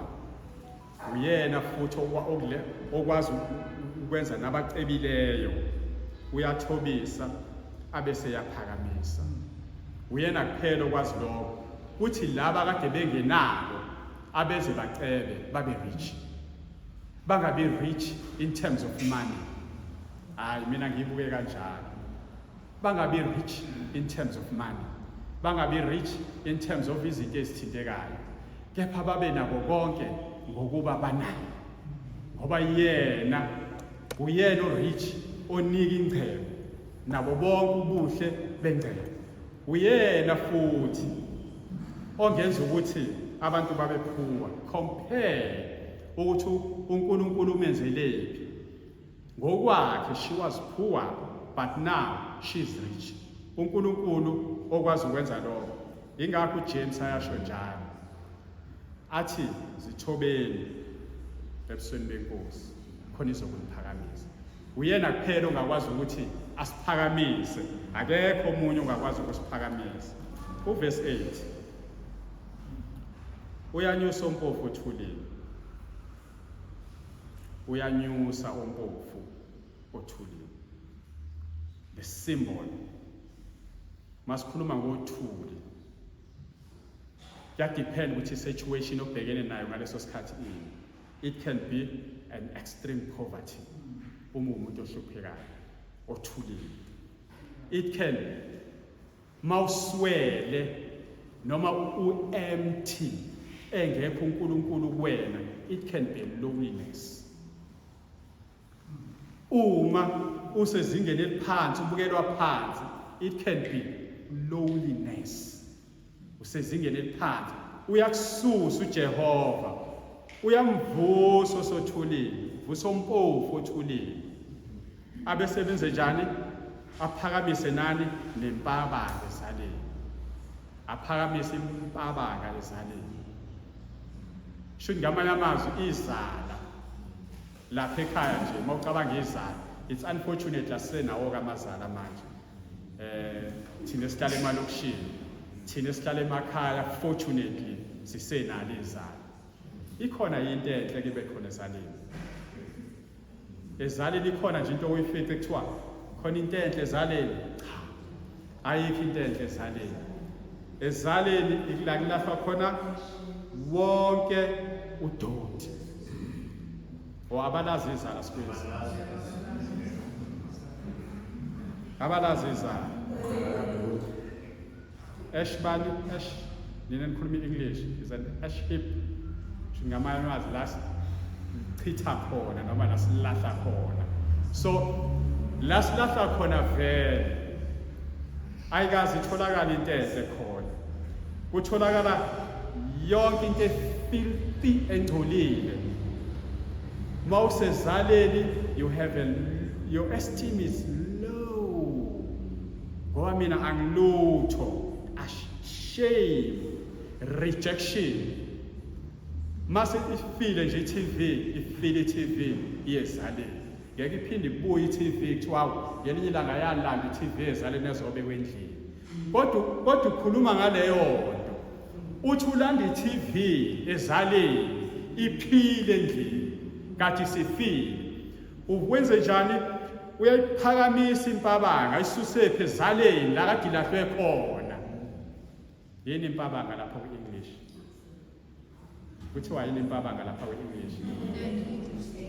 A: Uyena futhi okwazi ukwenza nabacebileyo. Uyathobisa abese yaphakamisa. Uyena kuphela okwazi lokho. Kuthi laba kade bengenalo abeze bacebe babe rich. Bangabe rich in terms of money. Hayi mina ngibuke kanjalo. Bangabe rich in terms of money. Bangabe rich in terms of izinto ezithintekayo. Kepha babe nako konke ngokuba banayo. Ngoba yena uyena o-rich onika ingcebo nabo bonke ubuhle bengcebo. Uyena futhi ongenza ukuthi abantu babe phuwa. Compare ukuthi uNkulunkulu umenzelephi. Ngokwakhe she was poor but now she's rich. uNkulunkulu okwazi ukwenza lokho. Ingakho uJames ayasho njalo. Athi zithobeni ebusweni benkosi khona izokuniphakamisa. Uyena kuphela ongakwazi ukuthi asiphakamise. Akekho omunye ongakwazi ukusiphakamisa. Uverse 8. Uyanyusa umpofu othulile. Uyanyusa umpofu othulile. The symbol. Masikhuluma ngothuli. Ya depend ukuthi situation obhekene nayo ngaleso sikhathi ini. It can be an extreme poverty. Umuntu ohluphekayo othulile. It can mawuswele noma empty engekho uNkulunkulu kuwena. It can be loneliness. Uma usezingeni eliphansi ubukelwa phansi, it can be loneliness. Usezingeni eliphansi uyakususa uJehova, uyamvusa osothulile, vusa umpofu othulile. Abesebenze njani? Aphakamise nani? Nempabanga ezaleni. Aphakamise impabanga ezaleni. Shuthi ngamanye amazwi izala lapha ekhaya nje mawucabanga izala, it's unfortunate asenawo kamazala manje. Thina sihlala emalokishini, thina sihlala emakhaya, fortunately sisenalo izala. Ikhona into enhle ke bekhona ezaleni. Ezaleni ikhona nje into oyifice ekuthiwa khona into enhle ezaleni. Cha. Ayikho into enhle ezaleni. Ezaleni ikulapha khona wonke udoti. Abalazi izala sikwezi. Abalazi izala. Eshbani, nina nikhuluma English, is an ash heap. Ngamanye amazwi la sichitha khona noma la silahla khona. So la silahla khona vele ayikazi itholakala into enhle khona. Kutholakala yonke into filthy engcolile. Mawusezaleni, your esteem is low. Ngoba mina angilutho, shame, rejection. Mase ifile nje ifile TV yezaleni. Ngeke iphinde ibuye iTV kuthiwa ngelinye ilanga yalanda iTV ezaleni ezobe kwendlini. Kodwa ukhuluma ngaleyo nto. Uthi ulanda iTV ezaleni iphile endlini. Kathi sifile. Ukwenze njani? Uyayiphakamisa impabanga, isuse phezaleni la kade ilahlwe khona. Yini impabanga lapha ku-English? Kuthiwa yini impabanga lapha ku-English?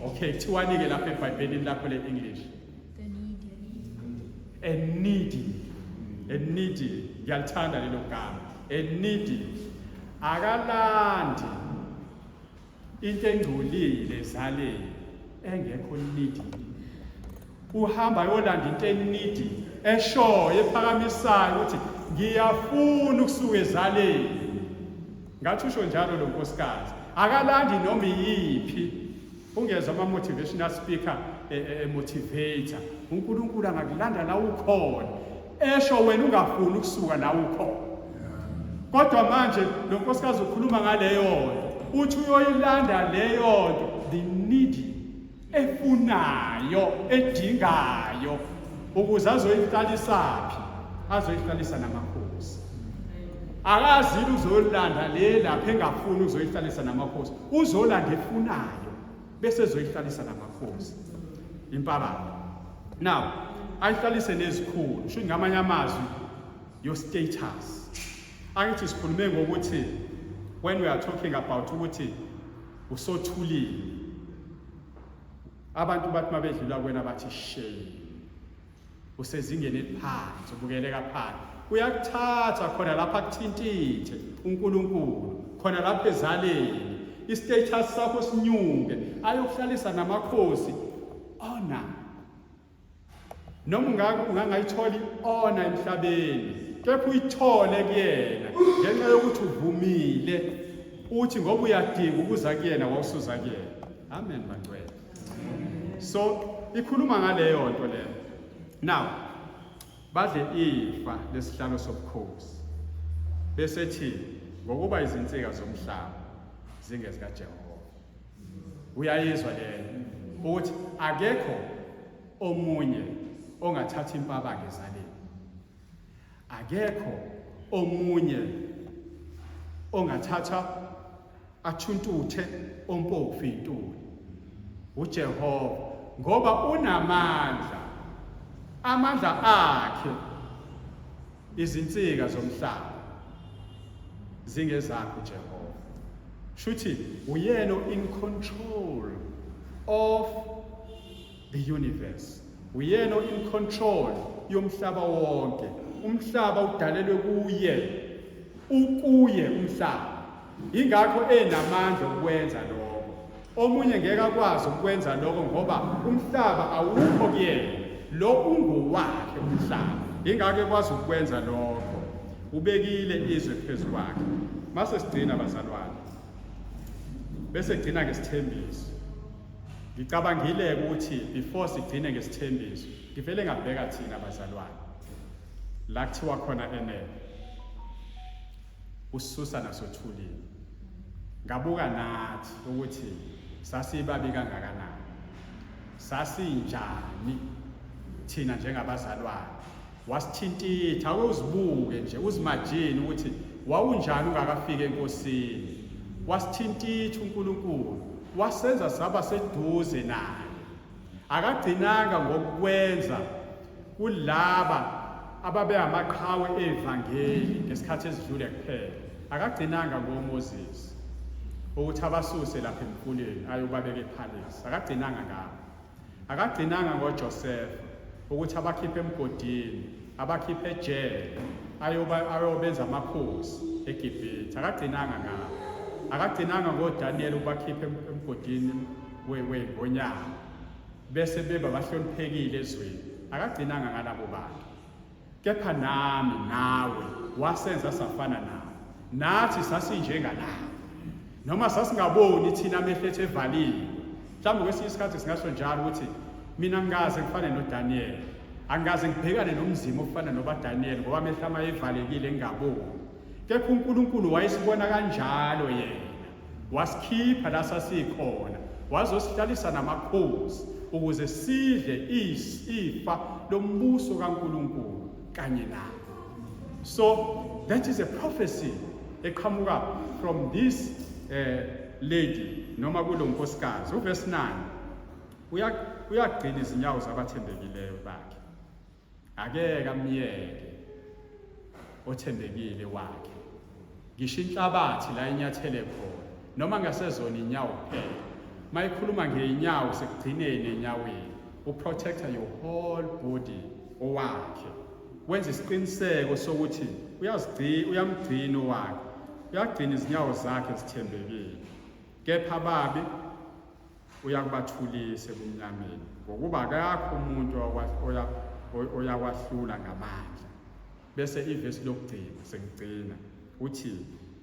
A: Okay, kuthiwani-ke lapha eBhayibhelini lakho le-English? A needy. Ngiyalithanda lelo gama. A needy. Akalandi into engcolile ezaleni engekho needy. Uhamba yolanda into enidi eshoyo ephakamisayo ukuthi ngiyafuna ukusuka ezaleni. Ngathi usho njalo lo nkosikazi. Akalandi noma yiphi. Ungezwa ama-motivational speaker motivator. uNkulunkulu angakulanda la ukhona. Esho wena ungafuni ukusuka la ukhona. Kodwa manje lo nkosikazi ukhuluma ngaleyo nto. Uthi uyoyilanda leyo nto, the needy. Efunayo, edingayo, ukuze azoyihlalisaphi, azoyihlalisa namakhosi. Akazile uzolanda le lapha engafuni ukuzoyihlalisa namakhosi. Uzolanda efunayo, bese ezoyihlalisa namakhosi. Impabanga. Now, ayihlalise nezikhulu. Sho ngamanye amazwi, your status. Angithi sikhulume ngokuthi, when we are talking about ukuthi usothulile. Abantu bathi mabedlula kwena bathi shame. Usezingeni eliphansi, ubukeleka phansi. Uyakuthatha khona lapha kuthintithe uNkulunkulu, khona lapha ezaleni. I-status sakho sinyuke, ayokuhlalisa namakhosi. Honor. Noma ungangayitholi honor emhlabeni, kepha uyithole kuyena ngenxa yokuthi uvumile uthi ngoba uyadinga ukuza kuyena wawusuza kuyena. Amen bangcwele. So, ikhuluma ngaleyo nto leyo. Now, badle ifa lesihlalo sobukhosi. Bese thi ngokuba izinsika zomhlaba zingezika Jehova. Uyayizwa leyo ukuthi akekho omunye ongathatha impabanga ezaleni. Akekho omunye ongathatha athuntuthe ompofu intuli. uJehova ngoba unamandla, amandla akhe izinsika zomhlaba zingezakho Jehova. Shuthi uyena in control of the universe. Uyena in control yomhlaba wonke. Umhlaba udalelwe kuye, ukuye umhlaba. Ingakho enamandla ukwenza lokho. Omunye ngeke akwazi ukwenza lokho ngoba umhlaba awukho kuyena. Lo ungowakhe umhlaba. Ingakho ekwazi ukwenza lokho. Ubekile izwe phezulu kwakhe. Mase sigcina bazalwane. Bese sigcina ngesithembiso. Ngicabangile ukuthi before sigcine ngesithembiso, ngivele ngabheka thina bazalwane. La kuthiwa khona enele. Ususa nasothulile. Ngabuka nathi ukuthi sasibabi kangakanani. Sasinjani thina njengabazalwane. Wasithintitha uzibuke nje uzimajini ukuthi wawunjani ungakafika enkosini. Wasithintitha uNkulunkulu, wasenza saba seduze naye. Akagcinanga ngokwenza kulaba ababe amaqhawe evangeli ngesikhathi esidlule kuphela. Akagcinanga ngoMoses ukuthi abasuse lapha emfuleni ayobabeka ephalesi. Akagcinanga ngabo. Akagcinanga ngoJoseph ukuthi abakhiphe emgodini, abakhiphe ejele, ayobenza amakhosi eGibhithe. Akagcinanga ngabo. Akagcinanga ngoDaniel ubakhiphe emgodini wengonyama bese beba bahloniphekile ezweni. Akagcinanga ngalabo bantu. Kepha nami nawe wasenza safana nawe. Nathi sasinjengalawo. Noma sasingaboni thina amehlethe evalile. Mhlawumbe kwesinye isikhathi singasho njalo ukuthi mina ngikaze ngifane noDaniel. Angikaze ngibhekane nomzimo ofana nobaDaniel ngoba amehlo ama evalekile ngingaboni. Kepha uNkulunkulu wayesibona kanjalo yena. Wasikhipha la sasikhona. Wazosihlalisa namakhosi ukuze sidle ifa lombuso kaNkulunkulu kanye naye. So that is a prophecy eqhamuka from this lady noma kulo nkosikazi. Uverse 9 uyagcina izinyawo zabathembekileyo bakhe. Akeke amyeke othembekile wakhe ngisho inhlabathi la inyathele khona noma ngasezona inyawo kuphela mayikhuluma ngeenyawo sekugcineni enyaweni uprotector your whole body owakhe wenza isiqiniseko sokuthi uyamgcina owakhe uyagcina izinyawo zakhe zithembekile kepha ababi uyakubathulisa ebumnyameni ngokuba akakho umuntu oyakwahlula ngamandla bese ivesi lokugcina sengigcina uthi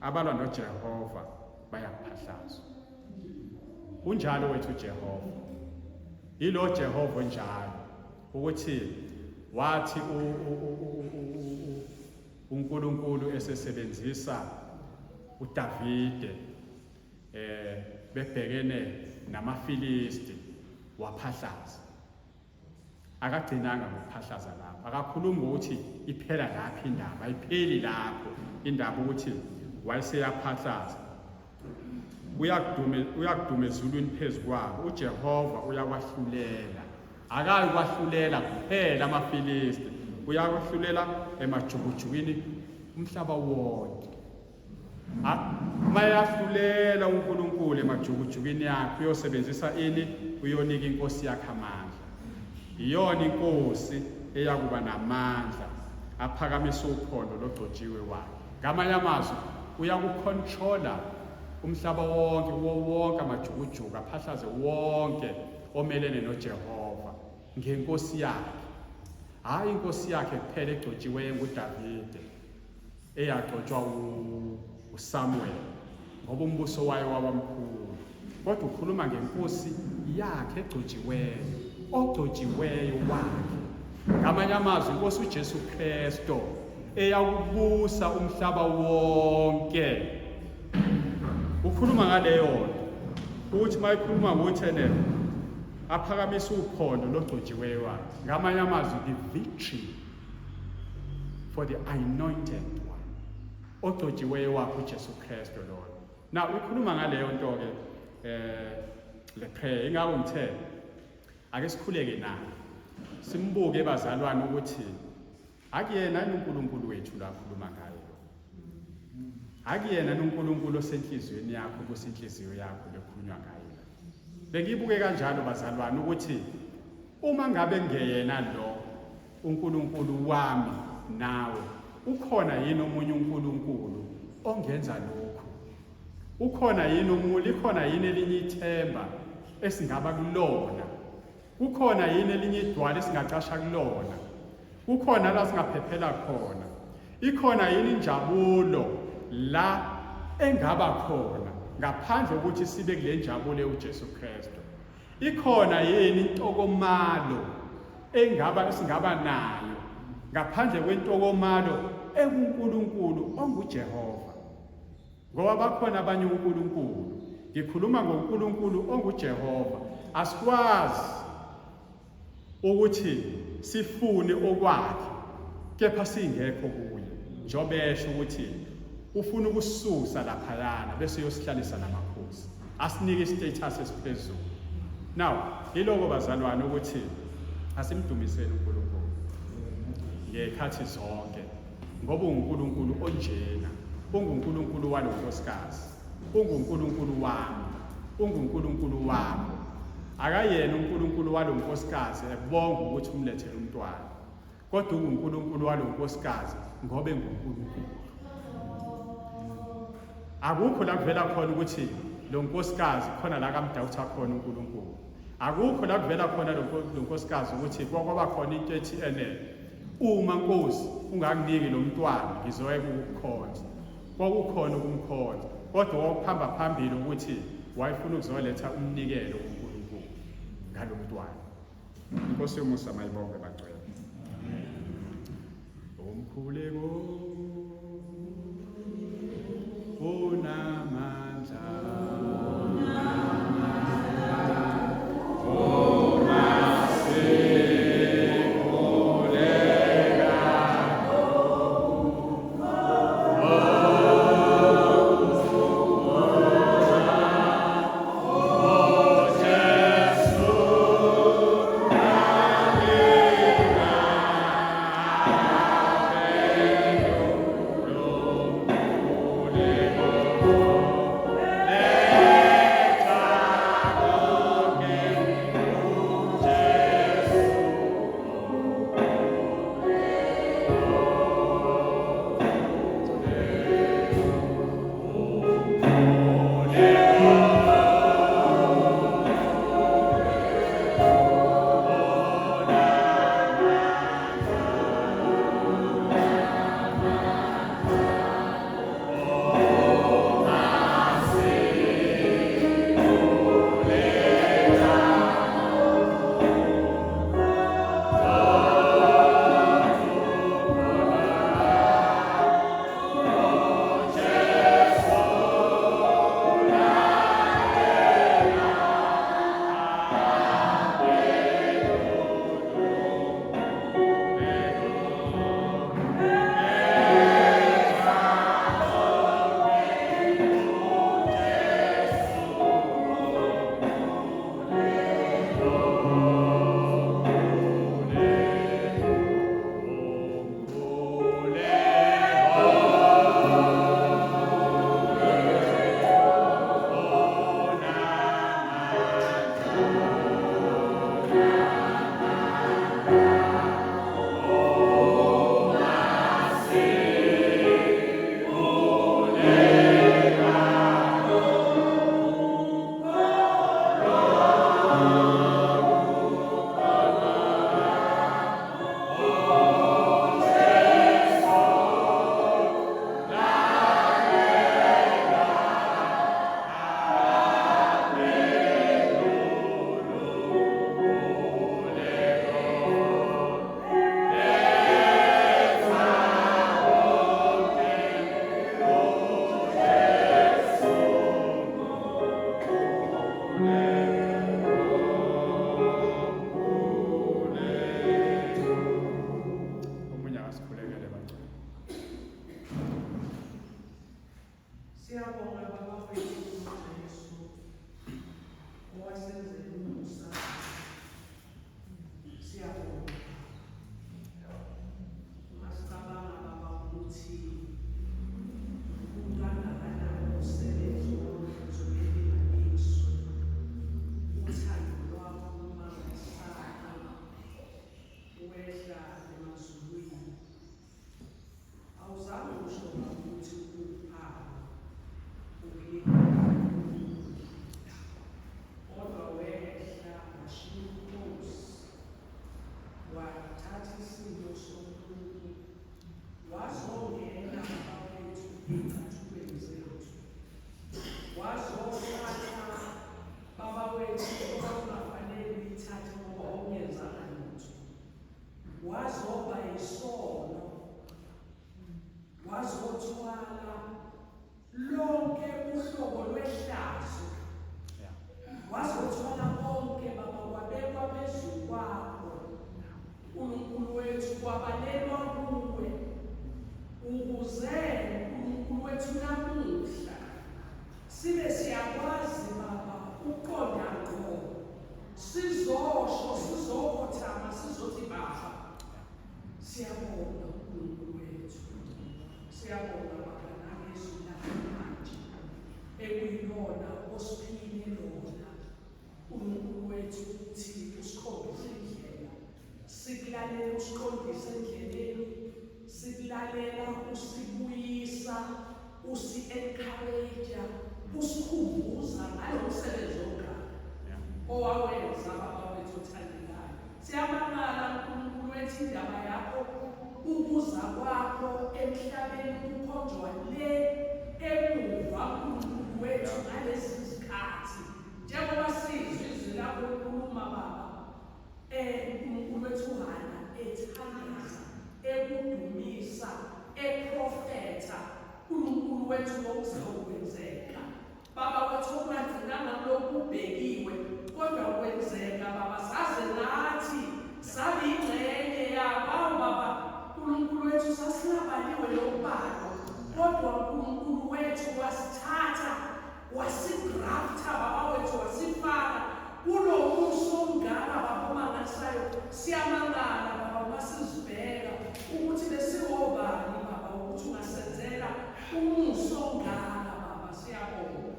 A: abalwa noJehova bayaphahlazwa unjalo wethu uJehova ilo Jehova njalo ukuthi wathi uNkulunkulu esesebenzisa uDavide bebhekene namaFilisti waphahlaza akagcinanga ngokuphahlaza lapho akakhuluma ukuthi iphela lapho indaba ayipheli lapho indaba ukuthi wayeseyaphahlaza uyakuduma ezulwini phezukwabo uJehova uyakwahlulela akayikwahlulela kuphela amaFilisti uyakwahlulela emajukujukwini umhlaba wonke mayahlulela uNkulunkulu emajukujukwini yakhe uyosebenzisa ini uyonika inkosi yakhe amandla iyona inkosi eyakuba namandla aphakamisa uphondo logcotshiwe wakhe ngamanye amazwi uyakucontrola umhlaba wonke wonke amajukujuku aphahlaze wonke omelene noJehova ngenkosi yakhe hayi inkosi yakhe kuphela egcotshiweyo nguDavide eyagcotshwa uSamuel ngoba umbuso wayo wabamkhulu kodwa ukhuluma ngenkosi yakhe ogcotshiweyo wakhe ngamanye amazwi inkosi uJesu Kristo eyakubusa umhlaba wonke ukhuluma ngaleyo nto ukuthi mayikhuluma ngokuthi aphakamisa uphondo logcotshiweyo wakhe ngamanye amazwi the victory for the anointed one ogcotshiweyo wakhe uJesu Kristo Lord now ukhuluma ngaleyo nto ke le prayer ingakho ngithe ake sikhuleke naye simbuke bazalwane ukuthi akuyena uNkulunkulu wethu la khuluma ngayo akuyena uNkulunkulu osenhlizweni yakho kusenhliziyo yakho lekhulunywa ngayo bengibuke kanjalo bazalwane ukuthi uma ngabe ngeyena lo uNkulunkulu wami nawe ukhona yini omunye uNkulunkulu ongenza lokho ukhona yini likhona yini elinye ithemba esingaba kulona kukhona yini elinye idwala esingacasha kulona kukhona la singaphephela khona ikhona yini injabulo la engaba khona ngaphandle ukuthi sibe kule njabulo uJesu Kristo ikhona yini intokomalo singaba nayo ngaphandle kwentokomalo enguNkulunkulu onguJehova ngoba bakhona abanye uNkulunkulu ngikhuluma ngoNkulunkulu onguJehova asikwazi ukuthi sifune okwakhe kepha singekho kuye njobesho ukuthi ufuna ukusisusa laphayana bese uyosihlalisa namakhosi asinike istatus esiphezulu now iloko bazalwane ukuthi asimdumiseni uNkulunkulu ngekhathi zonke ngoba uNkulunkulu onjena unguNkulunkulu walonkosikazi unguNkulunkulu wami unguNkulunkulu wami akayena uNkulunkulu walonkosikazi ebonga ukuthi umlethele umntwana kodwa unguNkulunkulu walonkosikazi ngoba enguNkulunkulu akukho la kuvela khona ukuthi lo nkosikazi khona la kamdawutha khona uNkulunkulu akukho la kuvela khona lo nkosikazi ukuthi kwaba khona into ethi uma Nkosi ungakuniki lo mntwana ngizoyeka ukukukhonza kwakukhona ukumkhonza kodwa wakuhamba phambili ukuthi wayefuna ukuzoletha umnikelo kuNkulunkulu ngalo mntwana inkosi yomusa mayibonke bagcwele umkhuleko unamandla
C: wazoba isono, wazothwala lonke uhlobo lwehlazo, wazothwala konke baba, kwabekwa phezulu kwakho. uNkulunkulu wethu kwabalelwa kuwe, ukuze uNkulunkulu wethu namuhla sibe siyakwazi baba uqonda ngqo, sizosho, sizokhothama, sizothi baba, siyabonga uNkulunkulu wethu, siyabonga baba nangezwi namanje ekuyilona osiphile lona uNkulunkulu wethu ukuthi usikhombise indlela, sikulalela usiqondise endleleni, sikulalela usibuyisa, usi-encourage, usikhumbuza ngalo msebenzi oqala owawenza baba wethu othandekayo. Siyamangala uNkulunkulu wethu indaba yakho, ukuza kwakho emhlabeni kukhonjwa le emuva uNkulunkulu wethu ngalezi zikhathi, njengoba sizwe izwi lakho likhuluma baba, uNkulunkulu wethu uHana ethandaza, ekudumisa, eprofetha uNkulunkulu wethu okuzakwenzeka baba wethu, okungagcinanga kulokhu ubhekiwe kodwa kwenzeka baba, saze nathi sabe ingxenye yabo baba. uNkulunkulu wethu sasingabaliwe lokubalo, kodwa uNkulunkulu wethu wasithatha, wasigrafta baba wethu, wasifaka kulo muso ongaka baba omangalisayo. Siyamangala baba masizibheka ukuthi besiwobani baba, ukuthi ungasenzela umuso ongaka baba. Siyabonga,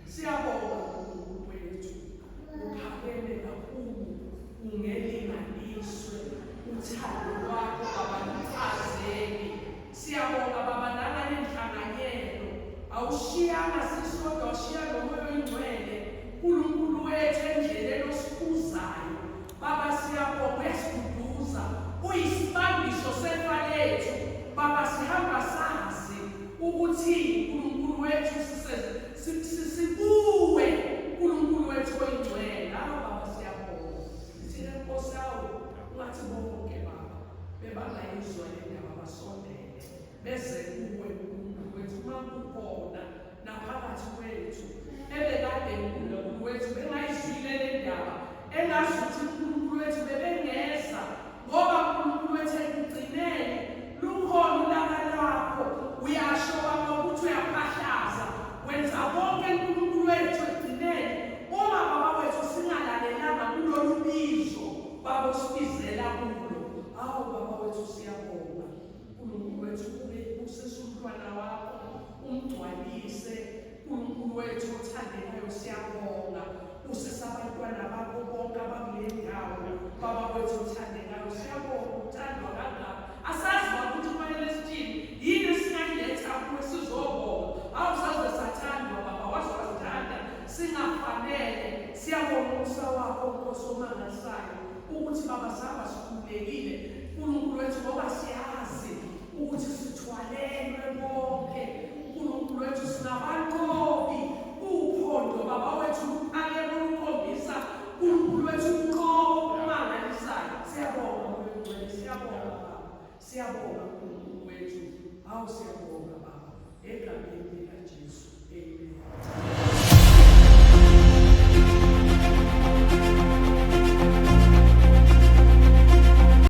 C: siyabonga uNkulunkulu wethu, uphakeme kakhulu, ungelinganiswe, uthando lwakho baba luchazeke. Siyabonga baba nangale nhlanganyelo, awushiyanga sisodwa, ushiya nomoya oyingcwele uNkulunkulu wethu endleleni osikuzayo baba. Siyabonga, uyasiduduza, uyisibambiso sefa lethu baba. Sihamba sazi ukuthi uNkulunkulu wethu sikuwe uNkulunkulu wethu oyingcwele. Baba siyabonga, thina Nkosi yawo ungathi bonke baba bebangayizwa le ndaba basondele beze kuwe uNkulunkulu wethu, uma kukhona naphakathi kwethu ebekade uNkulunkulu wethu bengayizwile le ndaba, engazi ukuthi uNkulunkulu wethu bebengeza, ngoba uNkulunkulu wethu ekugcineni lukhona ulaka lwakho. Uyasho baba ukuthi uyaphahlaza, wenza konke uNkulunkulu wethu ekugcineni. Uma baba wethu singalalelanga kulolu bizo baba osibizela kulo, awu baba wethu siyabonga uNkulunkulu wethu, usesumntwana wakho, umgcwalise uNkulunkulu wethu othandekayo. Siyabonga usesabantwana bakho bonke abakule ndawo baba wethu othandekayo. Siyabonga uthandwa kangaka, asazi ukuthi kufanele sithini, yini esingayiletha kuwe sizobonga. Awusaze sathandwa baba, waze wasithanda singafanele. Siyabonga umusa wakho Nkosi omangalisayo, ukuthi baba sihamba sikhululekile uNkulunkulu wethu, ngoba siyazi ukuthi sithwalelwe bonke uNkulunkulu wethu, sinabanqobi uphondo baba wethu luphakeme olukhombisa uNkulunkulu wethu uqobo omangalisayo. Siyabonga moya ongcwele, siyabonga baba, siyabonga uNkulunkulu wethu, awu siyabonga